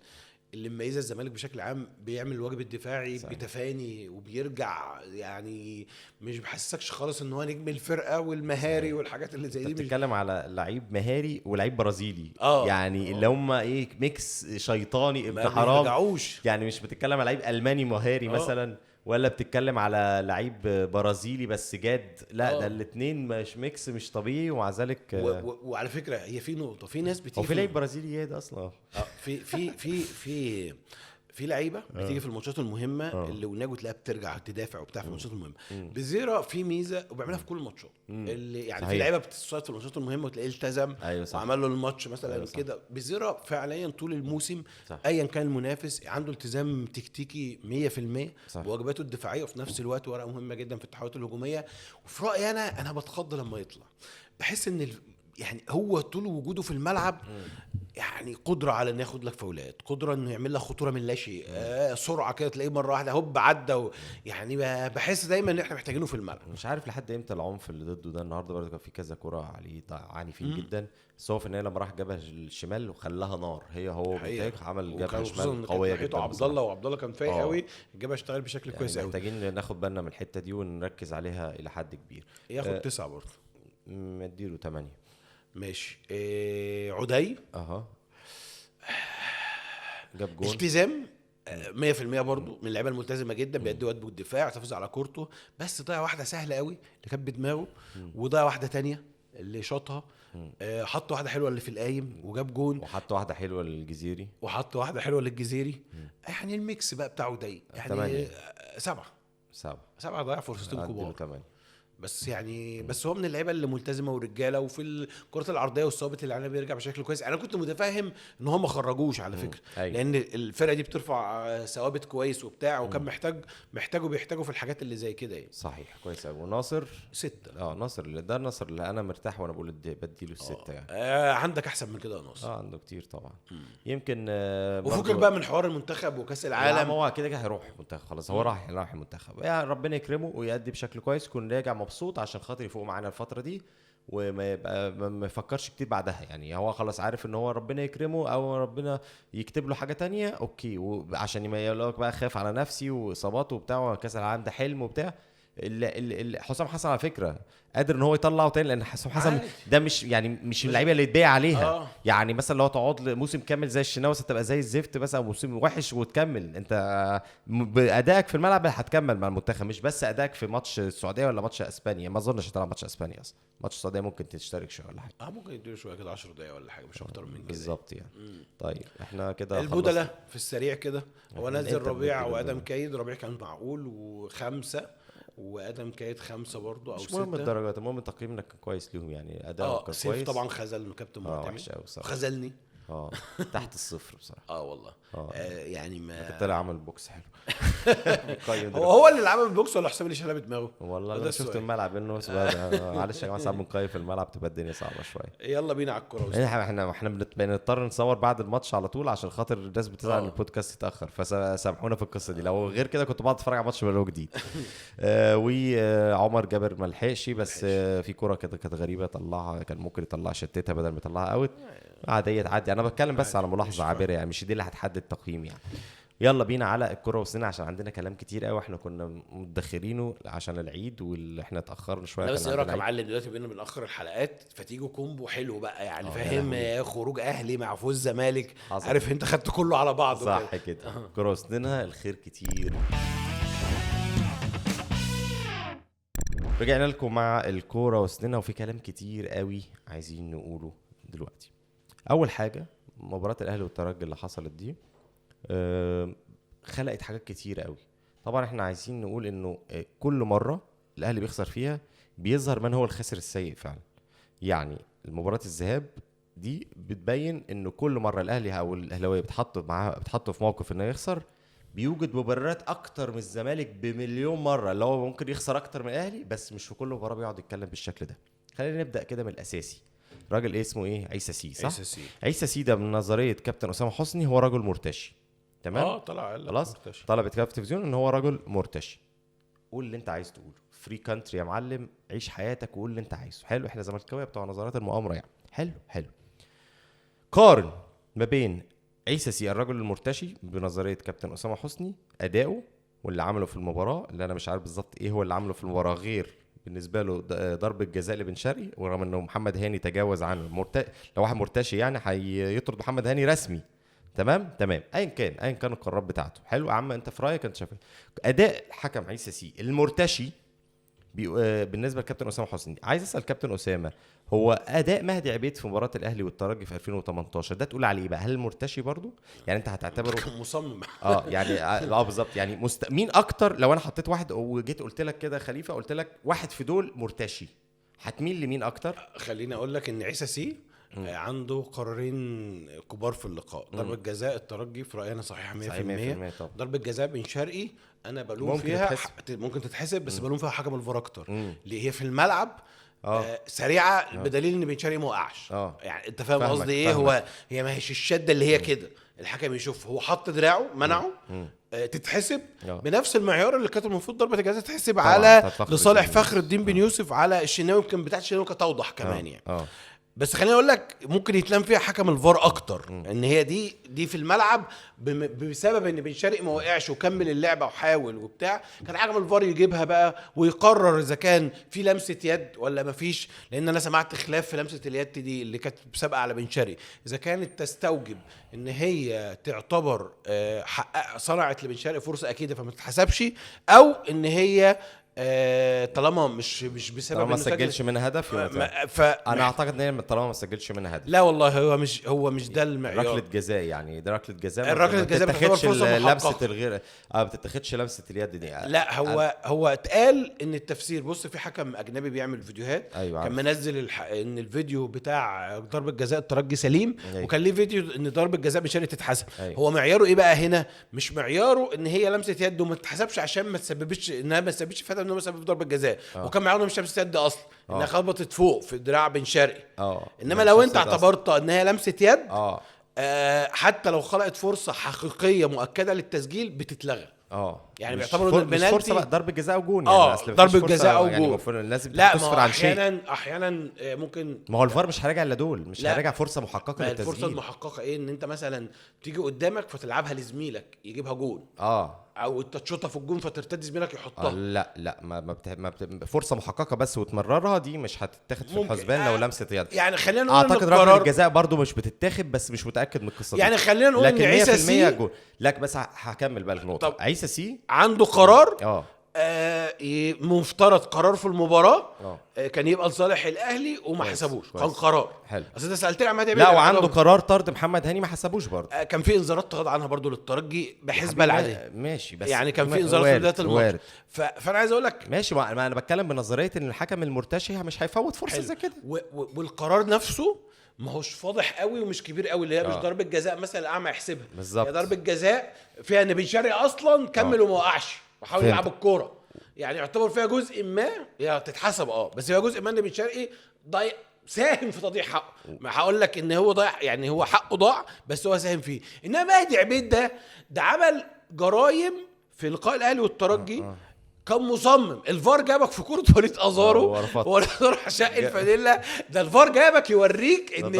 اللي مميزه الزمالك بشكل عام بيعمل الواجب الدفاعي صحيح. بتفاني وبيرجع يعني مش بحسسكش خالص ان هو نجم الفرقه والمهاري صحيح. والحاجات اللي زي دي بتتكلم على لعيب مهاري ولعيب برازيلي يعني اللي هم ايه ميكس شيطاني ابن حرام يعني مش بتتكلم على لعيب الماني مهاري مثلا ولا بتتكلم على لعيب برازيلي بس جاد لا ده الاثنين مش ميكس مش طبيعي ومع ذلك وعلى فكره هي في نقطه في ناس بتيجي وفي لعيب برازيلي جاد اصلا في لعيبه بتيجي في الماتشات المهمه اللي وناجو تلاقيها بترجع تدافع وبتاع في الماتشات المهمه. بزيرا في ميزه وبيعملها في كل الماتشات اللي يعني صحيح. في لعيبه بتتصيد في الماتشات المهمه وتلاقيه التزم وعمل له الماتش مثلا كده. بزيرا فعليا طول الموسم ايا كان المنافس عنده التزام تكتيكي 100% بواجباته الدفاعيه وفي نفس الوقت ورقه مهمه جدا في التحولات الهجوميه. وفي رايي انا بتخض لما يطلع بحس ان يعني هو طول وجوده في الملعب يعني قدره على انه ياخد لك فاولات قدره انه يعمل لك خطوره من لا شيء سرعه كده تلاقيه مره واحده هوب عدى يعني بحس دايما ان احنا محتاجينه في الملعب. مش عارف لحد امتى العنف اللي ضده ده. النهارده برضه كان في كذا كره عليه عنيفين جدا بس هو في النهايه لما راح جابها الشمال وخلاها نار هو بتاعك عمل جابها شمال قويه جدا. عبد الله كان فايق قوي جابها اشتغل بشكل كويس قوي. محتاجين ناخد بالنا من الحته دي ونركز عليها الى حد كبير. ياخد 9 برضه مديله 8 ماشي. عدي جاب جول التزام 100% برضو من اللعيبه الملتزمه جدا بيدي واجبه الدفاع يحافظ على كورته بس ضيع واحده سهله قوي اللي كانت بدماغه وضيع واحده تانية اللي شاطها حط واحده حلوه اللي في القايم وجاب جون وحط واحده حلوه للجزيري يعني الميكس بقى بتاعه ده يعني 7 ضيع فرصتين كبار بس يعني بس هو من اللعيبه اللي ملتزمه ورجاله وفي الكرات العرضيه والثوابت اللي عليها بيرجع بشكل كويس. انا كنت متفاهم ان هم ما خرجوش على فكره لان الفرقه دي بترفع ثوابت كويس وبتاع وكان بيحتاجوا في الحاجات اللي زي كده يعني. صحيح كويس قوي. وناصر 6 ناصر اللي انا مرتاح وانا بقول بديله 6 يعني. عندك احسن من كده يا ناصر عنده كتير طبعا يمكن وفكك بقى من حوار المنتخب وكاس العالم هو كده هيروح المنتخب خلاص هو راح المنتخب يعني ربنا يكرمه ويأدي بشكل كويس يكون راجع مبسوط عشان خاطر يفوق معانا الفتره دي وما يبقى ما يفكرش كتير بعدها. يعني هو خلاص عارف ان هو ربنا يكرمه او ربنا يكتب له حاجه تانية اوكي، وعشان ما يقولك بقى خاف على نفسي واصاباته وبتاع وكاس العالم ده حلم وبتاع. حسام حسن على فكره قادر ان هو يطلعه تاني، لان حسام حسن ده مش يعني مش اللعيبه اللي يتباع عليها. يعني مثلا لو تقعد موسم كامل زي الشناوي هتبقى زي الزفت مثلا، موسم وحش وتكمل انت بادائك في الملعب هتكمل مع المنتخب، مش بس ادائك في ماتش السعوديه ولا ماتش اسبانيا. ما اظنش هتلعب ماتش اسبانيا اصلا، ماتش السعوديه ممكن تشترك شويه ولا حاجه. ممكن يديله شويه كده 10 دقايق ولا حاجه، مش اكتر من كده بالظبط يعني. طيب احنا كده البودله في السريع كده. هو نزل ربيع وادم كايد. ربيع كان معقول و5 وادم كايد 5 برضو او 6. مش مهم الدرجات، المهم تقييمك كان كويس ليهم يعني، اداؤك كان كويس. طبعا خذل كابتن معتمد، خذلني تحت الصفر بصراحه. والله. يعني ما طلع عمل بوكس حلو. هو اللي عمل البوكس ولا حسام اللي شالها بدماغه؟ والله انا شفت الملعب انه معلش يا جماعه صعب بنقيم في الملعب، تبقى الدنيا صعبه شويه. يلا بينا على الكوره. احنا بنضطر نصور بعد الماتش على طول عشان خاطر الناس بتزعل ان البودكاست يتاخر، فسامحونا في القصه دي. لو غير كده كنت بقعد اتفرج على ماتش من جديد. وعمر جابر ما لحقش، بس في كوره كده كانت غريبه طلعها، كان ممكن يطلع شتتها بدل ما يطلعها اوت. عاديه تعدي. انا بتكلم بس على ملاحظه عابره يعني، مش دي اللي هتحدد تقييم يعني. يلا بينا على الكرة والسنة عشان عندنا كلام كتير قوي احنا كنا مدخرينه عشان العيد واللي احنا اتأخرنا شوية. بس ايه رأيك يا معلم دلوقتي بقينا بنأخر الحلقات فتيجوا كومبو حلو بقى يعني فاهم؟ خروج اهلي مع فوز زمالك، عارف انت خدت كله على بعضه صح كده. الكرة والسنة الخير كتير. رجعنا لكم مع الكرة والسنة وفي كلام كتير قوي عايزين نقوله دلوقتي. اول حاجة مباراة الاهلي والترجي اللي حصلت دي خلقت حاجات كتير قوي. طبعا احنا عايزين نقول انه كل مرة الاهلي بيخسر فيها بيظهر من هو الخاسر السيء فعلا. يعني المباراة الذهاب دي بتبين انه كل مرة الاهلي او الاهلاويه بتحط في موقف انه يخسر، بيوجد مبررات اكتر من الزمالك بمليون مرة اللي هو ممكن يخسر اكتر من الاهلي، بس مش في كل مباراة بيقعد يتكلم بالشكل ده. خلينا نبدأ كده من الاساسي. راجل اسمه ايه؟ عيسى سي، صح؟ عيسى سي ده من نظرية كابتن أسامة حسني هو رجل مرتشي. تمام؟ طلع خلاص طلع بيتكلم في التلفزيون ان هو رجل مرتشي. قول اللي انت عايز تقوله، فري كانتري يا معلم، عيش حياتك وقول اللي انت عايزه. حلو، احنا زملكاويه بتوع نظريات المؤامره يعني. حلو. قارن ما بين عيسى سي الرجل المرتشي بنظريه كابتن أسامة حسني لو واللي عمله في المباراه، اللي انا مش عارف بالظبط ايه هو اللي عمله في المباراه غير بالنسبه له ضربه جزاء لبن شرقي، ورغم انه محمد هاني تجاوز عنه. لو واحد مرتشي يعني هيطرد محمد هاني رسمي. تمام ايا كان القرارات بتاعته. حلو يا عم، انت في رايك انت شايف اداء حكم عيسى سي المرتشي بالنسبه لكابتن اسامه حسني؟ عايز اسال كابتن اسامه، هو اداء مهدي عبيد في مباراه الاهلي والترجي في 2018 ده تقول عليه بقى هل المرتشي برضو؟ يعني انت هتعتبره مصمم يعني بالظبط يعني مين اكتر؟ لو انا حطيت واحد وجيت قلت لك كده خليفه، قلت لك واحد في دول مرتشي، هتميل لمين اكتر؟ خليني اقول لك ان عيسى سي عنده قرارين كبار في اللقاء. ضربة جزاء الترجي في رأيي أنا صحيحة 100%. ضربة جزاء بن شرقي أنا بلوم فيها ممكن تتحسب، بس بلوم فيها حكم الفار أكتر اللي هي في الملعب سريعة بدليل إن بن شرقي ما وقعش. يعني أنت فاهم قصدي إيه؟ هي ما هيش الشدة اللي هي كده، الحكم يشوف هو حط دراعه منعه تتحسب بنفس المعيار اللي كانت المفروض ضربة الجزاء تتحسب على لصالح فخر الدين بن يوسف على الشناوي. يمكن بتاعت الشناوي كانت توضح كمان يعني. بس خليني اقول لك ممكن يتلام فيها حكم الفار اكتر ان هي دي في الملعب بسبب ان بن شرقي ما وقعش وكمل اللعبه وحاول وبتاع. كان حكم الفار يجيبها بقى ويقرر اذا كان في لمسه يد ولا ما فيش، لان انا سمعت خلاف في لمسه اليد دي اللي كانت سابقه على بن شرقي، اذا كانت تستوجب ان هي تعتبر صنعت لبن شرقي فرصه اكيده فما تتحسبش، او ان هي طالما مش بسبب ما سجلش منها هدف انا اعتقد ان طالما ما سجلش منها هدف. لا والله هو مش ده المعيار. ركله جزاء يعني، ده ركله جزاء. الركله الجزاء بتاخدش لمسه الغير بتتاخدش لمسه اليد دي. لا هو اتقال ان التفسير، بص في حكم اجنبي بيعمل فيديوهات كان منزل ان الفيديو بتاع ضربه جزاء الترجي سليم وكان ليه فيديو ان ضربه جزاء مش تتحسب. هو معياره ايه بقى هنا؟ مش معياره ان هي لمسه يد وما تتحسبش عشان ما تسببش انها ما تسببش فاتها انه سبب ضربه جزاء وكان معاهم مش لمسه يد اصلا انها خبطت فوق في دراع بن شرقي. انما لو انت اعتبرت انها لمسه يد حتى لو خلقت فرصه حقيقيه مؤكده للتسجيل بتتلغى. يعني بيعتبروا ان البنالتي مش فرصه بقى، ضربه جزاء او جون يعني. اصل ضربه جزاء او جون يعني لازم لا، تصفر عن شيء. احيانا ممكن، ما هو الفار مش هيراجع الا دول، مش هيراجع فرصه محققه للتسجيل. الفرصه المحققه ايه؟ ان انت مثلا تيجي قدامك فتلعبها لزميلك يجيبها جون، او انت تشوطها في الجون فترتدي زميلك يحطها. لا فرصه محققه بس وتمررها دي مش هتتاخد في الحسبان لو لمسه يد. يعني خلينا نقول اعتقد ركله الجزاء برضو مش بتتاخد، بس مش متاكد من القصه دي. يعني خلينا نقول ان عيسى سي لك بس هكمل بقى النقطه. عيسى سي عنده قرار مفترض قرار في المباراه كان يبقى لصالح الاهلي وما حسبوش، كان قرار حلو. اصل انت سالتني عن مهدي، لا وعنده قرار طرد محمد هاني ما حسبوش برضه. كان في انذارات تغاضى عنها برضه للترجي بحسبه العاديه، ماشي، بس يعني كان في انذار في بدايه الماتش. فانا عايز اقول لك ماشي، ما انا بتكلم بنظريه ان الحكم المرتشي مش هيفوت فرصه زي كده، والقرار نفسه ما هوش فاضح قوي ومش كبير قوي، اللي هي مش ضربه جزاء مثلا الاعمى يحسبها بالظبط. هي ضربه جزاء فيها ان بن شرقي اصلا كمل وما وقعش وحاول يلعب الكوره، يعني يعتبر فيها جزء ما هي تتحسب بس هي جزء ما ان بن شرقي ضيع، ساهم في تضييع حقه. ما هقول لك ان هو ضيع، يعني هو حقه ضاع بس هو ساهم فيه. انما مهدي عبيد ده عمل جرايم في لقاء الاهلي والترجي. كان مصمم، الفار جابك في كوره وليد ازارو ولا راح شق الفانيلا، ده الفار جابك يوريك ان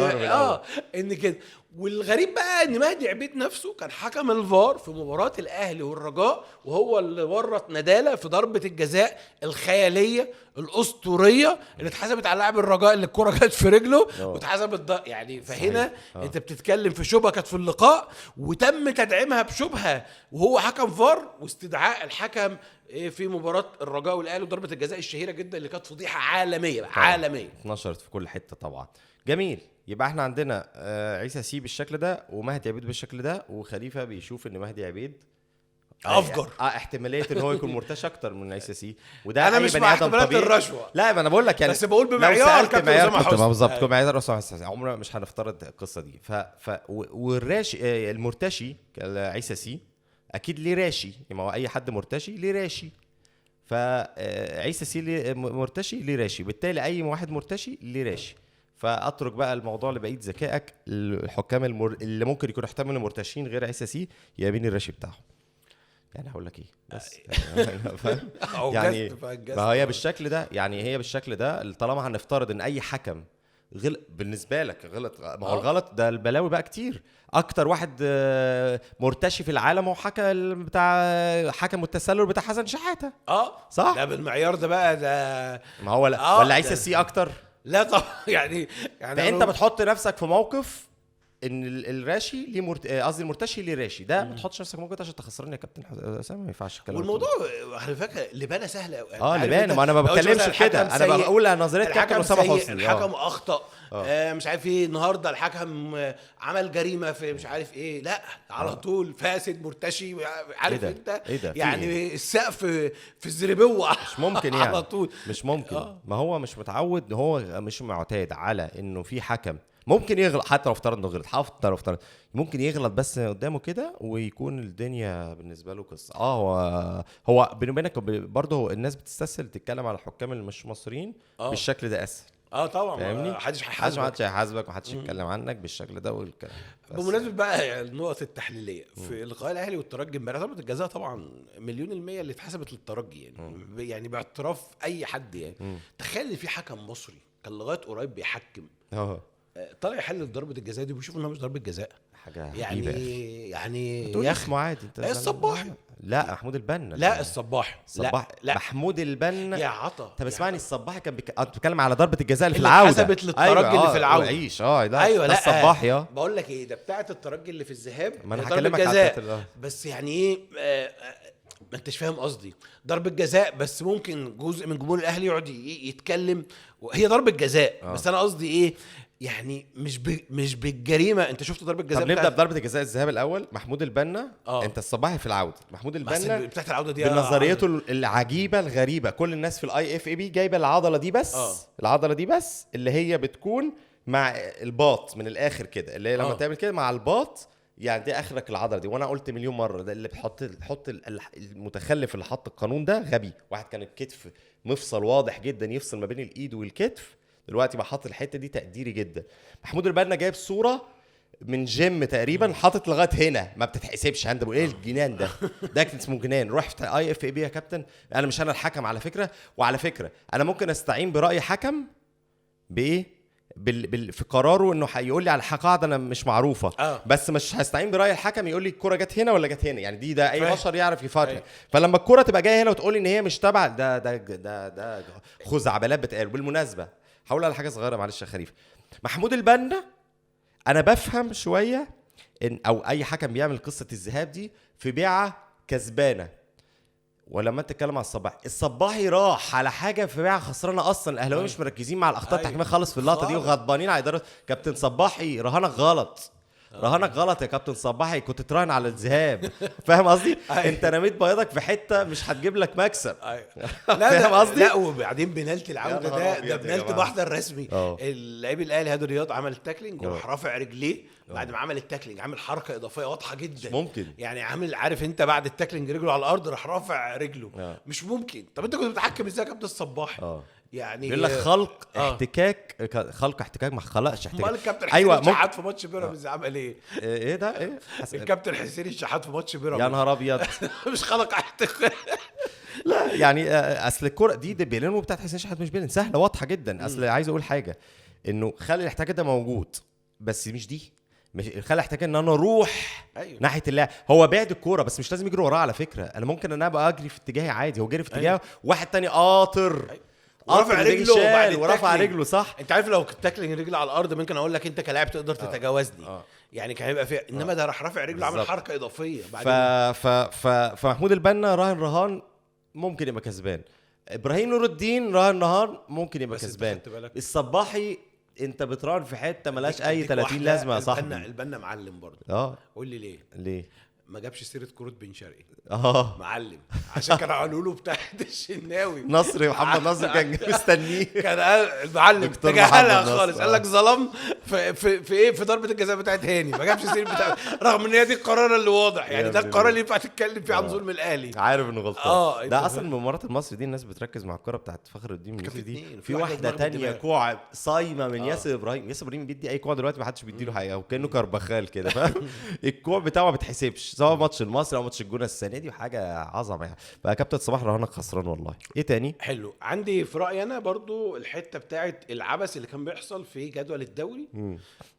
ان كده. والغريب بقى ان مهدي عبيد نفسه كان حكم الفار في مباراه الاهلي والرجاء، وهو اللي ورط ندالة في ضربه الجزاء الخياليه الاسطوريه اللي اتحسبت على لاعب الرجاء اللي الكره جت في رجله واتحسبت يعني. فهنا انت بتتكلم في شبهه كانت في اللقاء وتم تدعيمها بشبهه وهو حكم فار، واستدعاء الحكم في مباراه الرجاء والاهلي وضربه الجزاء الشهيره جدا اللي كانت فضيحه عالميه عالميه اتنشرت في كل حته طبعا. جميل. يبقى احنا عندنا عيسى سي بالشكل ده ومهدي عبيد بالشكل ده، وخليفه بيشوف ان مهدي عبيد افجر احتماليه ان هو يكون مرتشي اكتر من عيسى سي. وده انا مش مع احتمالات الرشوه، لا ما انا بقول لك يعني، بس بقول بمعيار كابتن اسامه حسني بالظبط كل معيار اسامه حسني عمرنا مش هنفترض القصه دي. والراشي المرتشي عيسى سي اكيد ليه راشي، ما هو اي حد مرتشي ليه راشي، فعيسى سي مرتشي ليه راشي، بالتالي اي واحد مرتشي ليه راشي. فاترك بقى الموضوع لبقيه ذكائك. الحكام اللي ممكن يكونوا احتمالوا مرتشين غير عيسى سي يمين الراشي بتاعهم. يعني هقول لك ايه بس يعني ما هي بالشكل ده، يعني هي بالشكل ده طالما هنفترض ان اي حكم غلط بالنسبه لك غلط، ما هو الغلط ده البلاوي بقى كتير. اكتر واحد مرتشي في العالم هو حكم التسلل بتاع حسن شحاته. صح، ده بالمعيار ده بقى ده ما هو ولا عيسى سي اكتر؟ لا طبعا يعني فانت بتحط نفسك في موقف ان الراشي ليه قصدي المرتشي ليه راشي، ده ما تحطش نفسك موجود عشان تخسرني يا كابتن اسامه، ما ينفعش الكلام. والموضوع على فكره لبانه سهله قوي. لبانه، ما انا ما بتكلمش كده، انا بقول نظريه كابتن اسامه حسني. الحكم اخطا مش عارف ايه النهارده، الحكم عمل جريمه في مش عارف ايه، لا على طول فاسد مرتشي، عارف انت يعني السقف في الزربوه مش ممكن يعني على طول مش ممكن. ما هو مش متعود، هو مش معتاد على انه في حكم ممكن يغلط، حتى لو افترض انه غلط، ممكن يغلط بس قدامه كده ويكون الدنيا بالنسبه له قصه. هو بيني وبينك برضه الناس بتستسهل تتكلم على الحكام اللي مش مصريين بالشكل ده اسهل. طبعا فاهمني، محدش هيحاسبك ومحدش يتكلم عنك بالشكل ده والكلام. بمناسبه بقى النقط التحليليه في لقاء الاهلي والترجي امبارح، ضربه الجزاء طبعا 100% اللي اتحسبت للترجي يعني باعتراف اي حد يعني. تخيل في حكم مصري كان لغايه قريب بيحكم طلع يحلل ضربه الجزاء دي وبيشوف انها مش ضربه جزاء، حاجه يعني يا اسمه عادي. انت الصباحي، لا محمود البنا، لا الصباحي لا محمود البنا يا عطا. طب اسمعني، الصباحي كان بتتكلم على ضربه الجزاء اللي في العوده حسبت للترجي اللي في العوده. عيش ده الصباحي. بقول لك ايه، ده بتاعه الترجي اللي في الذهاب، ما انا هكلمك على بس يعني ايه ما انتش فاهم قصدي. ضربة جزاء بس ممكن جزء من جمهور الاهلي يقعد يتكلم وهي ضربة جزاء بس انا قصدي ايه يعني مش بالجريمه. انت شفت ضربه جزاء؟ طب نبدا بضربه الجزاء الذهاب الاول. محمود البنا انت الصباحي في العوده، محمود البنا بتاعت العوده دي بنظريته العجيبه الغريبه، كل الناس في الاي اف اي بي جايبه العضله دي بس العضله دي بس اللي هي بتكون مع الباط من الاخر كده، اللي هي لما تعمل كده مع الباط يعني دي اخرك العضله دي. وانا قلت مليون مره ده اللي بتحط المتخلف اللي حط القانون ده غبي. واحد كان الكتف مفصل واضح جدا يفصل ما بين الايد والكتف، دلوقتي بحط الحته دي تقديري جدا. محمود البنا جايب صوره من جيم تقريبا حاطط لغايه هنا ما بتتحسبش هاند بول. ايه الجنان ده كان اسمه جنان. رحت اي اف اي بي يا كابتن، انا مش انا الحكم على فكره، وعلى فكره انا ممكن استعين براي حكم بايه في قراره انه هيقول لي على قاعده انا مش معروفه بس مش هستعين براي الحكم يقول لي الكره جت هنا ولا جت هنا، يعني ده اي بشر يعرف يفرق. فلما الكره تبقى جايه هنا وتقول لي ان هي مش تبع ده خزعبلات بتقال. بالمناسبه هقول على حاجه صغيره معلش يا خريف، محمود البنا انا بفهم شويه ان او اي حكم بيعمل قصه الذهاب دي في بيعه كسبانه، ولما تتكلم على الصباحي راح على حاجه في بيعه خسرانه اصلا. الاهلاويه مش مركزين مع الاخطاء التحكيميه خالص في اللقطه دي وغضبانين على اداره كابتن صباحي. رهانك غلط، رهانك غلط يا كابتن صباحي، كنت تراهن على الذهاب. فاهم قصدي؟ انت رميت بياضك في حته مش هتجيب لك مكسب. فاهم قصدي؟ لا وبعدين بنالتي العوده ده بنالتي محضر رسمي. اللاعب الاهلي هادي رياض عمل التاكلينج وراح رافع رجليه بعد ما عمل التاكلينج، عامل حركه اضافيه واضحه جدا. مش ممكن يعني عامل عارف انت بعد التاكلينج رجله على الارض راح رافع رجله. مش ممكن. طب انت كنت بتحكم ازاي يا كابتن الصباحي؟ يعني بيقول لك خلق احتكاك، خلق احتكاك ما خلقش احتكاك. امال الكابتن حسين الشحات في ماتش بيراميدز عمل ايه؟ ايه ده ايه الكابتن حسين الشحات في ماتش بيراميدز يا نهار ابيض مش خلق احتكاك. لا يعني اصل الكوره دي بيلين بتاعت حسين الشحات مش بيلين سهله واضحه جدا. اصل عايز اقول حاجه انه خلي الاحتكاك ده موجود بس مش دي، مش خلي احتكاك ان انا اروح ناحيه اللاعب. هو بعد الكوره بس مش لازم يجري وراه على فكره. انا ممكن انا ابقى اجري في اتجاهي عادي، هو جري في اتجاهه واحد تاني قاطر ورفع رجله ورفع رجله صح. انت عارف لو كنت تاكلين رجل على الارض ممكن اقول لك انت كلاعب تقدر تتجاوزني. يعني كان هيبقى فيها انما ده راح رافع رجله عمل حركه اضافيه فمحمود البنا رهان ممكن يبقى كسبان. ابراهيم نور الدين رهان ممكن يبقى كسبان. الصباحي انت بتراهن في حته ملاش اي 30 لازمه يا صاحبي. البنا معلم برضه. قول لي ليه ما جابش سيره كروت بن شرقي؟ معلم عشان كانوا قالوا له بتاع الشناوي نصري محمد نصر كان مستنيه. كان المعلم تجاهلها خالص. قال لك ظلم في ايه في ضربه الجزاء بتاعت هاني ما جابش سيره بتاع رغم ان هي دي القرار اللي واضح. يعني ده القرار اللي ينفع تتكلم فيه عن ظلم الاهلي. عارف انه غلطان. ده اصلا مباراه المصري دي الناس بتركز مع الكره بتاعت فخر الدين منيسي دي. في واحده تانية كوع صايمه من ياسر ابراهيم. ياسر ابراهيم بيدي اي كوع دلوقتي ما حدش بيديله حاجه وكانه كربخال كده فاهم. الكوع بتاعه ما بتحسبش سواء ماتش المصري او ماتش الجونه السنه دي حاجه عظمه يعني. بقى كابتن صباح رهانك خسران والله. ايه تاني حلو عندي في رايي انا برضو الحته بتاعت العبث اللي كان بيحصل في جدول الدوري.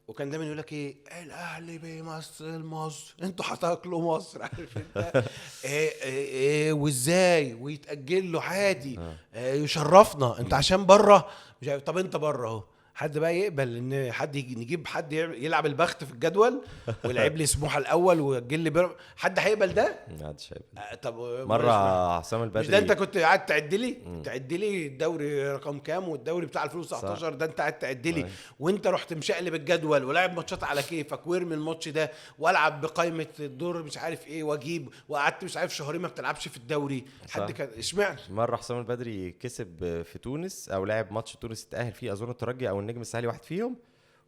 وكان دايما يقول لك ايه الاهلي بيمثل مصر انتوا هتاكلوا مصر عارف انت ايه وازاي ويتاجل له عادي يشرفنا انت عشان بره مش عارف. طب انت بره اهو حد بقى يقبل ان حد نجيب حد يلعب البخت في الجدول ويلعب لي سموحه الاول ويجل لي حد هيقبل ده؟ محدش هيقبل. طب مره حسام البدري مش ده انت كنت قاعد تعد لي الدوري رقم كام والدوري بتاع 2019 ده انت قاعد تعد لي وانت رحت مشقلب الجدول ولاعب ماتشات على كيفك وارمي الماتش ده والعب بقائمه الدور مش عارف ايه واجيب وقعدت مش عارف شهرين ما بتلعبش في الدوري. حد كان اشمعنى مره حسام البدري كسب في تونس او لعب ماتش تونس اتاهل فيه اظن الترجي او النجم الساحلي واحد فيهم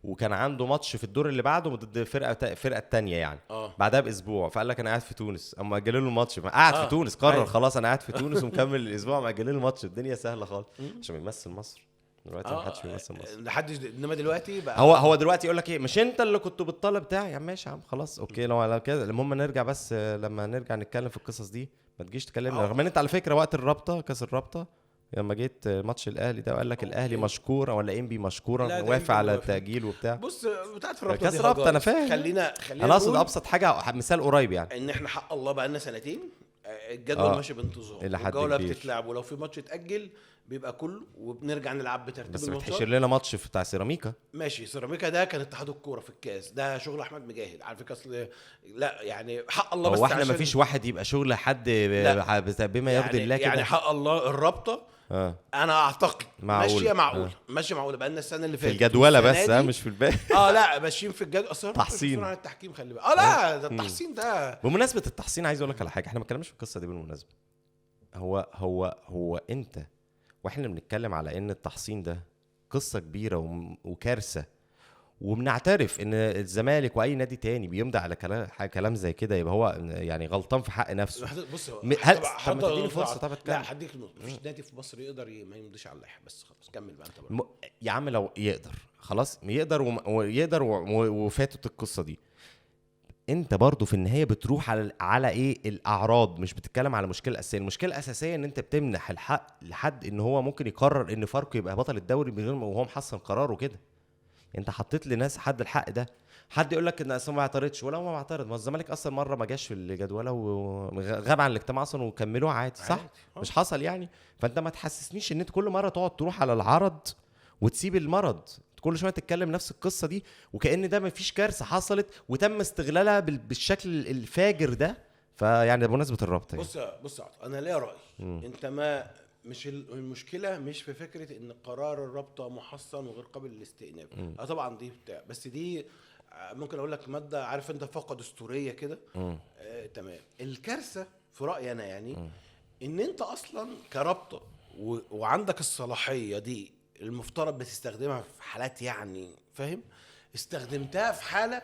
وكان عنده ماتش في الدور اللي بعده ضد فرقه الثانيه يعني بعدها باسبوع فقال لك انا قاعد في تونس اما اجلوا له الماتش قاعد في تونس قرر خلاص انا قاعد في تونس ومكمل الاسبوع ما اجلوا له الماتش. الدنيا سهله خالص عشان يمثل مصر دلوقتي ما حدش بيمثل مصر لحد انما دلوقتي بقى هو دلوقتي يقول لك ايه مش انت اللي كنت بالطلب بتاعي يا عم ماشي يا عم خلاص اوكي لو كده المهم نرجع بس لما نرجع نتكلم في القصص دي ما تجيش تكلمنا رغم ان انت على فكره وقت الرابطه كاس الرابطه لما جيت ماتش الاهلي ده وقال لك الاهلي مشكور ولا انبي مشكورا وافق على التاجيل وبتاع. بص بتاعت الرابطه كاس الرابطه انا فاهم خلينا انا اقصد ابسط حاجه مثال قريب يعني ان احنا حق الله بقى لنا سنتين الجدول ماشي بانتظام الجوله بتتلعب ولو في ماتش اتاجل بيبقى كله وبنرجع نلعب بترتيب بس الماتشات. بتحشر لنا ماتش بتاع سيراميكا ماشي سيراميكا ده كان اتحاد الكوره في الكاس ده شغل احمد مجاهد على فكره اصل لا يعني حق الله بس هو احنا ما فيش واحد يبقى شغل حد بما يرضي الله كده يعني حق الله الرابطه انا اعتقد ماشيه معقول ماشيه معقوله بقى لنا السنه اللي فاتت في الجدوله بس مش في الباقي لا ماشيين في الجدول اصلا تحسين عن التحكيم خلي بالك لا ده التحسين ده بمناسبه التحسين عايز اقول لك على حاجه احنا ما اتكلمناش في القصه دي بالمناسبه. هو انت واحنا بنتكلم على ان التحصين ده قصه كبيره وكارثه وبنعترف ان الزمالك واي نادي تاني بيمضي على كلام زي كده يبقى هو يعني غلطان في حق نفسه. بص هل طب ما تديني فرصه؟ طب لا هديك نقطه، مفيش نادي في مصر يقدر ما يمضيش على اللائحه. بس خلاص كمل بقى انت بقى. يا عم لو يقدر خلاص يقدر ويقدر وفاتت القصه دي. انت برضو في النهايه بتروح على ايه الاعراض، مش بتتكلم على مشكله اساسيه. المشكله الاساسيه ان انت بتمنح الحق لحد ان هو ممكن يقرر ان فاركو يبقى بطل الدوري من غير ما وهو محصن قراره كده. انت حطيت لناس حد الحق ده. حد يقول لك ان اصلا ما اعترضش، ولا هو ما اعترض، ما الزمالك اصلا مره ما جاش في الجدوله وغاب عن الاجتماع اصلا وكملوه عادي صح عادي. مش حصل يعني. فانت ما تحسسنيش ان انت كل مره تقعد تروح على العرض وتسيب المرض، كل شويه تتكلم نفس القصه دي وكأن ده مفيش كارثه حصلت وتم استغلالها بالشكل الفاجر ده. فيعني بمناسبه الرابطه يعني. بص انا ليا راي. انت ما مش المشكله مش في فكره ان قرار الرابطه محصن وغير قابل للاستئناف. طبعا دي بتاع، بس دي ممكن اقول لك ماده عارف انت فوق دستوريه كده. تمام. الكارثه في رايي انا يعني ان انت اصلا كرابطه وعندك الصلاحيه دي المفترض بتستخدمها في حالات يعني فاهم، استخدمتها في حاله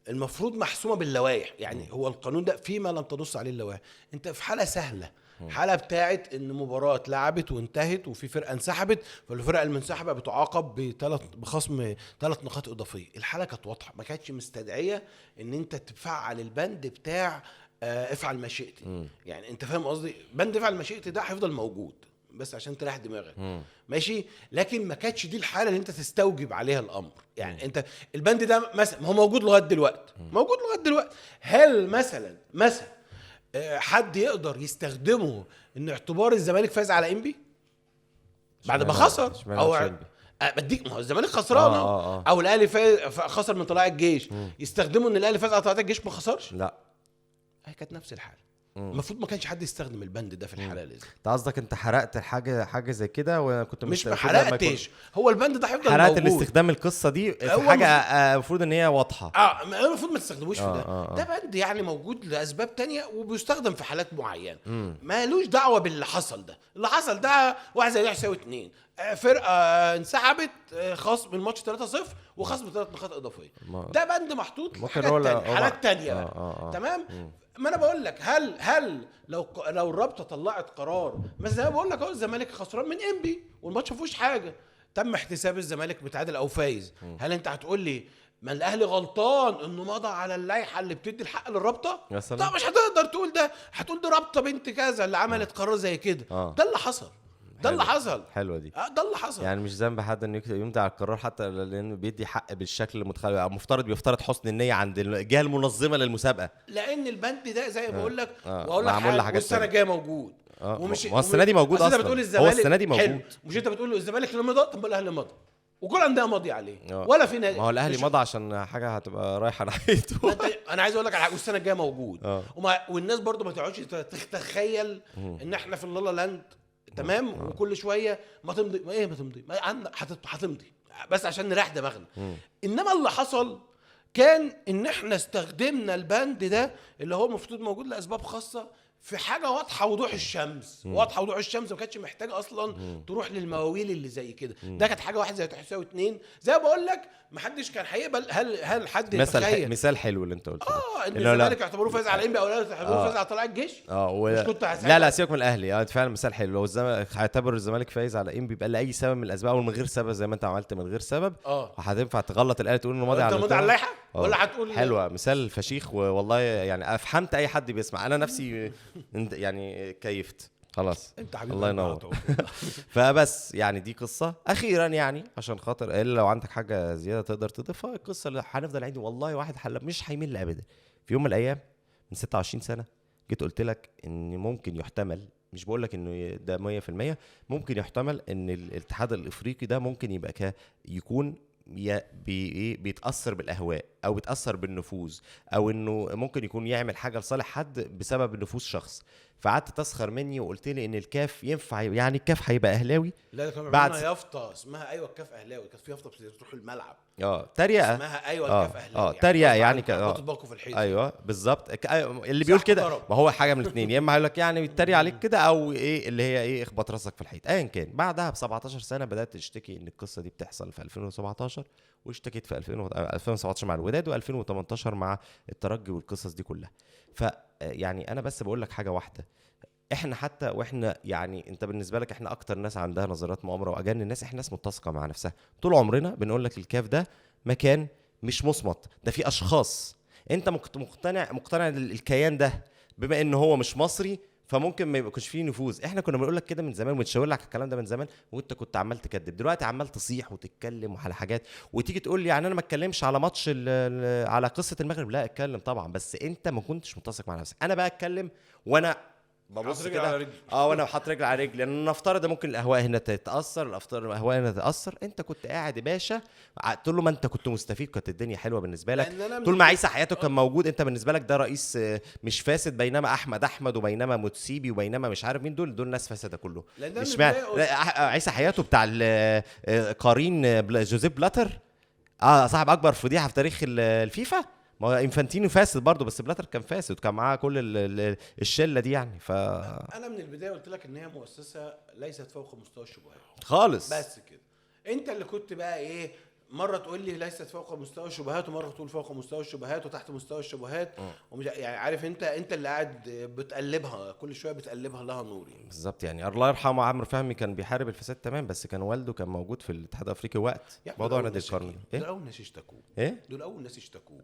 المفروض محسومه باللوائح. يعني هو القانون ده فيما لم تنص عليه اللوائح. انت في حاله سهله، حاله بتاعت ان مباراه لعبت وانتهت وفي فرقه انسحبت، فالفرقه المنسحبه بتعاقب بخصم 3 نقاط اضافيه. الحاله كانت واضحه، ما كانتش مستدعيه ان انت تفعل البند بتاع افعل مشيئتي. يعني انت فاهم قصدي؟ بند افعل مشيئتي ده هيفضل موجود بس عشان تريح دماغك ماشي، لكن ما كانتش دي الحاله اللي انت تستوجب عليها الامر. يعني انت البند ده مثلا ما هو موجود لغايه دلوقتي، موجود لغايه دلوقتي. هل مثلا حد يقدر يستخدمه ان اعتبار الزمالك فاز على انبي بعد ما خسر؟ او بديك، ما هو الزمالك خسران او الاهلي خسر من طلائع الجيش، يستخدموا ان الاهلي فاز على طلائع الجيش ما خسرش؟ لا، هي كانت نفس الحاله. المفروض ما كانش حد يستخدم البند ده في الحاله دي. انت قصدك انت حرقت حاجه زي كده وكنت مش ما حرقتش، هو البند ده هيفضل حرقت موجود. الاستخدام القصه دي في حاجه المفروض ان هي واضحه. المفروض ما تستخدموش في ده. ده بند يعني موجود لاسباب تانية وبيستخدم في حالات معينه، مالوش دعوه باللي حصل ده. اللي حصل ده 1 زائد 1 يساوي 2. فرقه انسحبت خصم الماتش 3-0 وخصم 3 نقاط اضافيه. ده بند محطوط حالات تانية تمام. ما انا بقول لك هل لو الرابطه طلعت قرار مثلا، انا بقول لك اهو الزمالك خسران من انبي والماتش ما فيهوش حاجه، تم احتساب الزمالك متعادل او فايز، هل انت هتقول لي ما الاهلي غلطان انه مضى على اللائحه اللي بتدي الحق للرابطه؟ لا مش هتقدر تقول ده، هتقول دي رابطه بنت كذا اللي عملت قرار زي كده. ده اللي حصل، ده اللي حصل. حلوه دي. ده اللي حصل. يعني مش ذنب حد انه يمضي على القرار حتى لانه بيدي حق بالشكل المتخلف. بيفترض حسن النيه عند الجهه المنظمه للمسابقه، لان البند ده زي ما بقول لك واقول لك والسنه الجايه موجود. ومش السنه دي موجود اصلا. هو السنه دي موجود. مش انت بتقول له الزمالك اللي مضى؟ طب الاهلي مضى وكل انديه ماضي عليه ولا في نادي. ما هو الاهلي مضى عشان حاجه هتبقى رايحه ناحيته. انا عايز اقول لك على والسنه الجايه موجود. والناس برضو ما تقعدش تتخيل ان احنا في اللالا لاند تمام وكل شويه ما تمضي ما تمضي هتمضي بس عشان نريح دماغنا. انما اللي حصل كان ان احنا استخدمنا البند ده اللي هو المفروض موجود لاسباب خاصه في حاجه واضحه وضوح الشمس. واضحه وضوح الشمس، ما كانتش محتاجه اصلا تروح للمواويل اللي زي كده. ده كانت حاجه 1 زائد 1 يساوي 2. زي ما بقول لك ما حدش كان هيقبل. هل حد يتخيل مثال حلو اللي انت قلته ان الزمالك يعتبروه فاز على انبي او الاهلي يعتبروه فاز على طلائع الجيش؟ مش كنت لا سيبك من الاهلي. فعلا مثال حلو. لو الزمالك هيعتبر الزمالك فايز على انبي بقى لاي سبب من الاسباب او من غير سبب زي ما انت عملت من غير سبب، هتنفع تغلط الاهلي تقول انه ماضي على اللائحه ولا هتقول حلوه. مثال فشيخ والله يعني افهمت اي حد بيسمع. انا نفسي يعني كيفت خلاص. انت حبيبي الله ينور. فبس يعني دي قصه اخيرا يعني عشان خاطر الا لو عندك حاجه زياده تقدر تضيفها. القصه اللي هنفضل عندي والله واحد حل مش هيمل ابدا. في يوم من الايام من 26 سنه جيت قلت لك ان ممكن يحتمل، مش بقول لك انه ده 100%، ممكن يحتمل ان الاتحاد الافريقي ده ممكن يبقى يكون بيتأثر بالأهواء أو بيتأثر بالنفوذ، أو إنه ممكن يكون يعمل حاجة لصالح حد بسبب نفوذ شخص. فقعدت تسخر مني وقلت لي إن الكاف ينفع، يعني الكاف هيبقى أهلاوي. لا كمان بعد يافطة اسمها أيوة الكاف أهلاوي. كانت في يافطة بتروح الملعب تريقة اسمها أيوة الكاف أهلاوي. تريقة يعني بتطبقوا في الحيط. أيوة بالظبط. اللي بيقول كده ما هو حاجة من الاثنين، يا إما هيقول لك يعني بيتريق عليك كده، أو إيه اللي هي إيه اخبط راسك في الحيط. أيا كان بعدها ب17 سنة بدأت تشتكي إن القصة دي بتحصل في 2017 واشتكيت في 2017 مع الوداد و2018 مع الترجي والقصص دي كلها. يعني انا بس بقول لك حاجه واحده، احنا حتى واحنا يعني انت بالنسبه لك احنا اكتر ناس عندها نظريات مؤامره واجن الناس، احنا ناس متسقه مع نفسها طول عمرنا بنقول لك الكاف ده مكان مش مصمت، ده في اشخاص انت مقتنع الكيان ده بما ان هو مش مصري فممكن ما يبقاش فيه نفوذ. احنا كنا بنقول لك كده من زمان وبنشاور لك الكلام ده من زمان، وانت كنت عمال تكذب. دلوقتي عمال تصيح وتتكلم على حاجات وتيجي تقول لي يعني انا ما اتكلمش على ماتش على قصه المغرب. لا اتكلم طبعا، بس انت ما كنتش متسق مع نفسك. انا بقى اتكلم وانا ببص كده وانا حاطط رجل على رجل، لان نفترض ممكن الاهواء هنا تتاثر، الاهواء هنا تتاثر. انت كنت قاعد يا باشا طول ما انت كنت مستفيد، كانت الدنيا حلوه بالنسبه لك طول ما عيسى حياته كان موجود. انت بالنسبه لك ده رئيس مش فاسد، بينما احمد وبينما متسيبي وبينما مش عارف مين دول ناس فاسده كله. مش عيسى حياته بتاع قارين جوزيف بلاتر صاحب اكبر فضيحه في تاريخ الفيفا. ما هو انفانتينو فاسد برضه، بس بلاتر كان فاسد وكان معاه كل الشله دي يعني. انا من البدايه قلت لك ان هي مؤسسه ليست فوق مستوى الشبهات خالص، بس كده. انت اللي كنت بقى ايه، مره تقول لي ليست فوق مستوى الشبهات، ومره تقول فوق مستوى الشبهات وتحت مستوى الشبهات، ومش يعني عارف انت اللي قاعد بتقلبها كل شويه، بتقلبها لها نور يعني. بالظبط. يعني الله يرحمه عمرو فهمي كان بيحارب الفساد تمام، بس كان والده كان موجود في الاتحاد الافريقي وقت موضوع نادي القرن. دول اول ناس اشتكوا، دول اول ناس اشتكوا.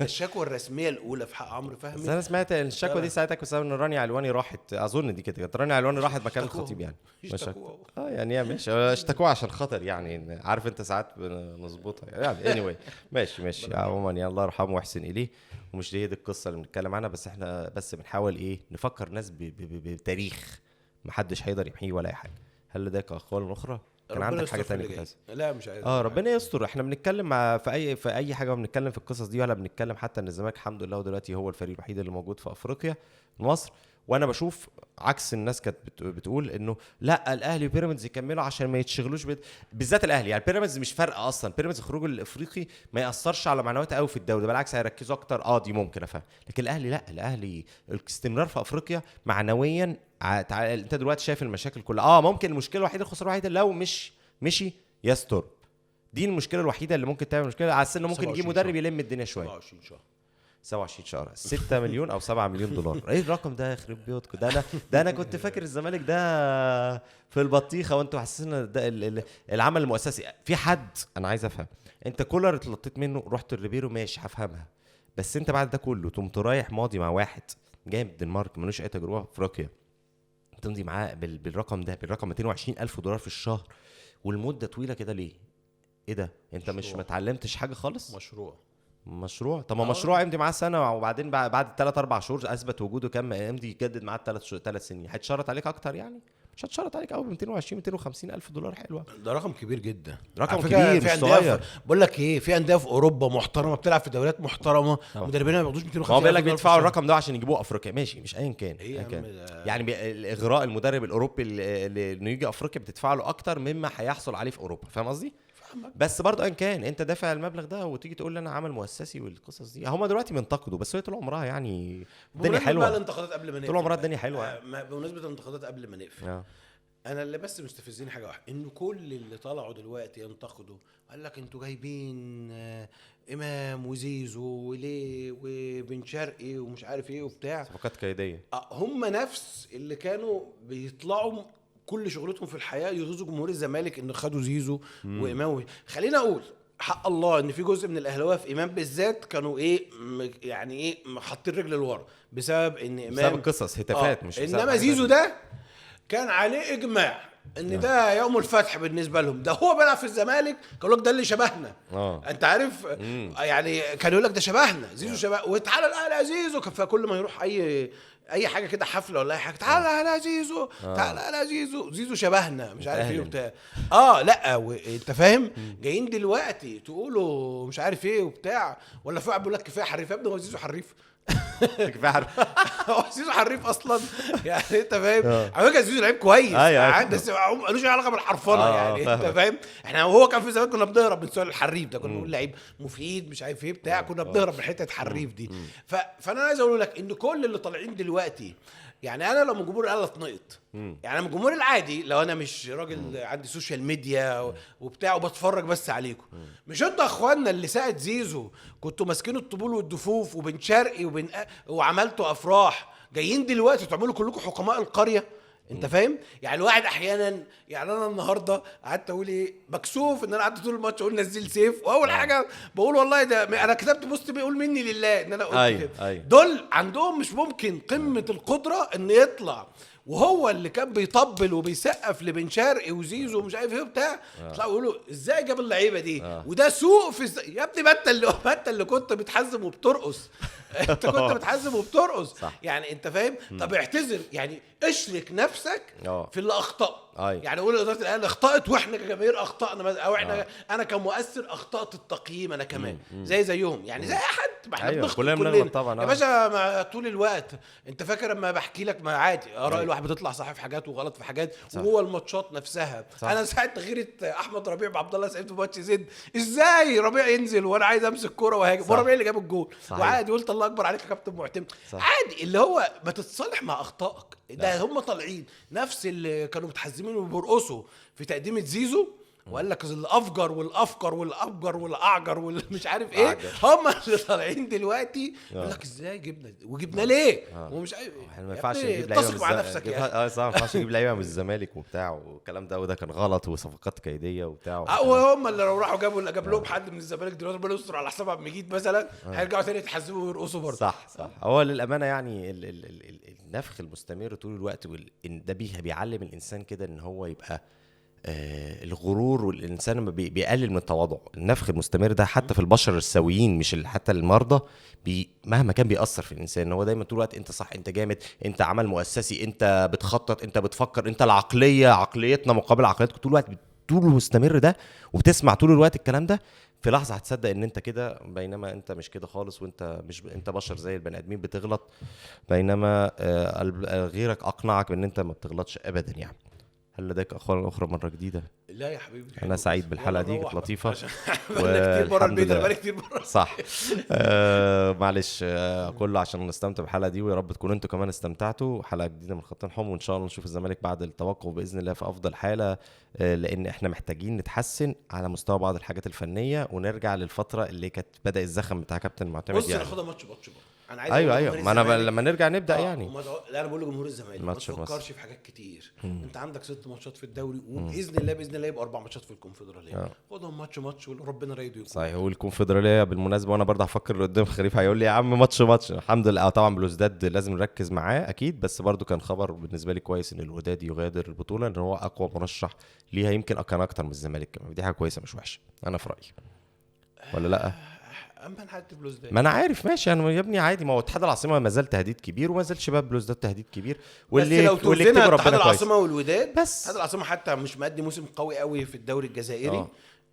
الشكوى الرسميه الاولى في حق عمرو فهمي. بس انا سمعت الشكوى دي ساعتها بسبب ان رانيا علواني راحت، اظن دي كده رانيا علواني راحت مكان الخطيب يعني. يعني ماشي اشتكوا عشان خاطر يعني، عارف انت ساعات نظبطها يعني. anyway ماشي عموما يا الله يرحمه ويحسن اليه. ومش دي القصه اللي بنتكلم عنها، بس احنا بس بنحاول ايه نفكر ناس بتاريخ محدش هيقدر يمحيه ولا اي حاجه. هل لديك اقوال اخرى؟ كان عندك حاجه ثانيه كنت عايز؟ لا مش عايز. ربنا يستر. احنا بنتكلم في اي حاجه، بنتكلم في القصص دي ولا بنتكلم حتى ان الزمالك الحمد لله ودلوقتي هو الفريق الوحيد اللي موجود في افريقيا مصر. وانا بشوف عكس الناس كانت بتقول انه لا الاهلي وبيراميدز يكملوا عشان ما يتشغلوش بالذات الاهلي. يعني بيراميدز مش فارقه اصلا، بيراميدز خروج الافريقي ما ياثرش على معنوياته قوي في الدوري، بالعكس هيركزوا اكتر. دي ممكن افهم. لكن الاهلي لا، الاهلي الاستمرار في افريقيا معنويا انت دلوقتي شايف المشاكل كلها. ممكن المشكله الوحيده الخساره الوحيده لو مشي يستر، دي المشكله الوحيده اللي ممكن تعمل مشكله. على انه ممكن يجيب مدرب يلم الدنيا شويه. 27 شهر 6 مليون او 7 مليون دولار. ايه الرقم ده يخرب بيوتكم؟ ده انا كنت فاكر الزمالك ده في البطيخه، وانتوا حاسين ده العمل المؤسسي في حد. انا عايز افهم، انت كولر اتلطيت منه رحت الريبيرو ماشي هفهمها، بس انت بعد ده كله تقوم رايح ماضي مع واحد جاي من الدنمارك ملوش اي تجربه في افريقيا، تمضي معاه بالرقم ده، بالرقم 220,000 دولار في الشهر والمده طويله كده ليه؟ ايه ده؟ انت مش ما اتعلمتش حاجه خالص؟ مشروع. طب ما مشروع امضي معاه سنه وبعدين بعد 3-4 شهور اثبت وجوده كام امضي يجدد معاه 3 سنين. هيتشرط عليك اكتر يعني؟ مش هتشرط عليك قوي ب 220-250 الف دولار. حلوه، ده رقم كبير جدا، رقم كبير مش صغير. بقول لك ايه، في انديه في اوروبا محترمه بتلعب في دوريات محترمه مدربين ما بياخدوش 250. هو بيقول لك بيدفعوا الرقم ده عشان يجيبوه افريقيا ماشي، مش ايا كان يعني الاغراء المدرب الاوروبي اللي يجي افريقيا بتدفع له اكتر مما هيحصل عليه في اوروبا. فاهم قصدي؟ بس برضه ان كان انت دافع المبلغ ده وتيجي تقول لي انا عمل مؤسسي والقصص دي، هم دلوقتي بينتقدوا بس هي طول عمرها يعني الدنيا حلوه. الانتقادات قبل ما نقفل، طول عمرها الدنيا حلوه. بمناسبه الانتقادات قبل ما نقفل، انا اللي بس مستفزني حاجه واحده، انه كل اللي طلعوا دلوقتي ينتقدوا قال لك انتوا جايبين امام وزيزو وليه وبن شرقي ومش عارف ايه وبتاع صفقات كيديه. هم نفس اللي كانوا بيطلعوا كل شغلتهم في الحياه يغيظوا جمهور الزمالك ان خدوا زيزو وامام. خلينا اقول حق الله ان في جزء من الاهلاويه في امام بالذات كانوا يعني حاطين رجل لورا بسبب ان امام، بسبب قصص هتافات مش انما زيزو ده كان عليه اجماع ان ده يوم الفتح بالنسبه لهم. ده هو بيلعب في الزمالك قالوا لك ده اللي شبهنا. انت عارف يعني كانوا يقول لك ده شبهنا زيزو شبه، وتعالى الاهلي يا زيزو. فكل ما يروح اي حاجه كده حفله ولا اي حاجه تعالى يا زيزو تعالى يا زيزو شبهنا مش عارف ايه وبتاع. لا انت فاهم، جايين دلوقتي تقولوا مش عارف ايه وبتاع، ولا في واحد بيقول لك كفايه حريف يا ابني. هو زيزو حريف؟ كفايه حريف؟ هو زيزو حريف اصلا يعني؟ انت فاهم؟ على فكره زيزو لعيب كويس، بس ملوش علاقه بالحرفنه يعني فاهمك. انت فاهم. احنا وهو كان في زمان كنا بنهرب من سؤال الحريف ده، كنا بنقول لعيب مفيد مش عارف ايه بتاع، كنا بنهرب من حته حريف دي. فانا عايز اقول لك ان كل اللي طالعين دلوقتي، يعني انا لو من جمهور الاهلي اتنقط، يعني انا من الجمهور العادي لو انا مش راجل عندي سوشيال ميديا وبتاع وبتفرج بس عليكم، مش انتوا اخواننا اللي ساعه زيزو كنتوا ماسكين الطبول والدفوف وبن شرقي وعملتوا افراح، جايين دلوقتي تعملوا كلكم حكماء القريه؟ انت فاهم. يعني الواحد احيانا، يعني انا النهارده قعدت اقول ايه، مكسوف ان انا قعدت طول الماتش اقول نزل سيف، واول حاجه بقول والله ده انا كتبت بوست بيقول مني لله ان انا قلت كده. دول عندهم مش ممكن قمه القدره ان يطلع وهو اللي كان بيطبل وبيسقف لبن شرقي وزيزو ومش عارف ايه بتاع، يطلعوا يقولوا ازاي جاب اللعيبه دي وده سوق في يا ابني، ما انت اللي كنت بتحزم وبترقص انت كنت بتحزم وبترقص يعني انت فاهم. طب اعتذر يعني، اشرك نفسك في اللي اخطأ. يعني قول اداره الاهلي اخطأت واحنا كجماهير اخطأنا، او احنا انا كمؤثر اخطأت التقييم انا كمان زيهم يعني زي احد، ما احنا بنخطئ كلنا طبعا يا باشا طول الوقت. انت فاكر لما بحكي لك ما عادي اراء الواحد بتطلع صح في حاجات وغلط في حاجات، وهو الماتشات نفسها انا ساعه تغيير احمد ربيع بعبد الله سعيد في ماتش زد، ازاي ربيع ينزل وانا عايز امسك كوره وهاجم وربيع اللي جاب الجول، وعادي قلت الله اكبر عليك يا كابتن معتمد عادي، اللي هو ما تتصالح مع اخطائك. ده هم طالعين نفس اللي كانوا متحزمين وبيرقصوا في تقديمه زيزو وقال لك الافجر والافكر والابجر والاعجر والمش عارف ايه، هم اللي طالعين دلوقتي يقول لك ازاي جبنا ليه ومش عارف احنا ما ينفعش نجيب لعيبه مع نفسك يعني. صح، ما ينفعش نجيب لعيبه من الزمالك وبتاع والكلام ده، وده كان غلط وصفقات كيديه وبتاع وهم اللي لو راحوا جاب لهم حد من الزمالك دلوقتي ربنا يستر على حساب عبد المجيد مثلا، هيرجعوا تاني يتحزموا ويرقصوا برضه. صح. هو للامانه يعني النفخ المستمر طول الوقت ده بيعلم الانسان كده ان هو يبقى الغرور، والإنسان بيقلل من التواضع. النفخ المستمر ده حتى في البشر السويين مش حتى المرضى مهما كان بيأثر في الإنسان، ان هو دايما طول الوقت انت صح، انت جامد، انت عمل مؤسسي، انت بتخطط، انت بتفكر، انت عقليتنا مقابل عقليتكم طول الوقت، طول المستمر ده، وبتسمع طول الوقت الكلام ده، في لحظة هتصدق ان انت كده، بينما انت مش كده خالص، وانت مش انت بشر زي البني ادمين بتغلط، بينما غيرك اقنعك بان انت ما بتغلطش ابدا يعني. هل لديك اخبار اخرى مره جديده؟ لا يا حبيبي، انا سعيد بالحلقه دي، كانت لطيفه. كتير بره البيت، انا كتير بره صح. معلش كله عشان نستمتع بالحلقه دي، ويا رب تكونوا انتوا كمان استمتعتوا. حلقه جديده من خط حمر، وان شاء الله نشوف الزمالك بعد التوقف باذن الله في افضل حاله، لان احنا محتاجين نتحسن على مستوى بعض الحاجات الفنيه، ونرجع للفتره اللي كانت بدا الزخم بتاع كابتن معتمد. بص يعني ناخدها ماتش انا عايز ايوه ما انا لما نرجع نبدا يعني. لا انا بقول لجمهور الزمالك ما تفكرش في حاجات كتير. انت عندك 6 ماتشات في الدوري، وباذن الله يبقى 4 ماتشات في الكونفدراليه. خدهم ماتش وربنا رايده. صحيح. والكونفدراليه بالمناسبه، وانا برضه هفكر قدام خليفه هيقول لي يا عم ماتش الحمد لله. طبعا بلوزداد لازم نركز معاه اكيد، بس برضه كان خبر بالنسبه لي كويس ان الوداد يغادر البطوله، ان هو اقوى مرشح ليها، يمكن كان اكتر من الزمالك كمان. دي حاجه كويسه مش وحشه انا في رايي، ولا لا؟ اما حد بلوزداد ما انا عارف ماشي، انا يا ابني عادي، ما هو اتحاد العاصمه ما زال تهديد كبير، وما زال شباب بلوزداد تهديد كبير، واللي توزنها اتحاد العاصمه والوداد، بس اتحاد العاصمه حتى مش مادي موسم قوي قوي في الدوري الجزائري،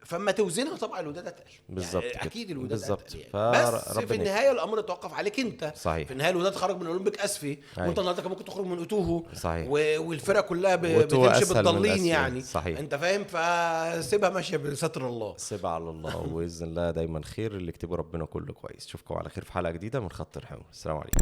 فما توزنها طبعا الوداد اتقل بالظبط يعني اكيد الوداد بالظبط يعني. بس في النهايه الامر يتوقف عليك انت. صحيح. في النهايه الوداد خرج من اولمبيك اسفي، وانت النهارده كان ممكن تخرج من اوتوهو. صحيح. والفرقه كلها بتمشي بالضالين يعني. صحيح. انت فاهم، فسيبها ماشيه بستر الله، سيبها على الله. وباذن الله دايما خير، اللي يكتبه ربنا كله كويس. اشوفكم على خير في حلقه جديده من خط الحمر. السلام عليكم.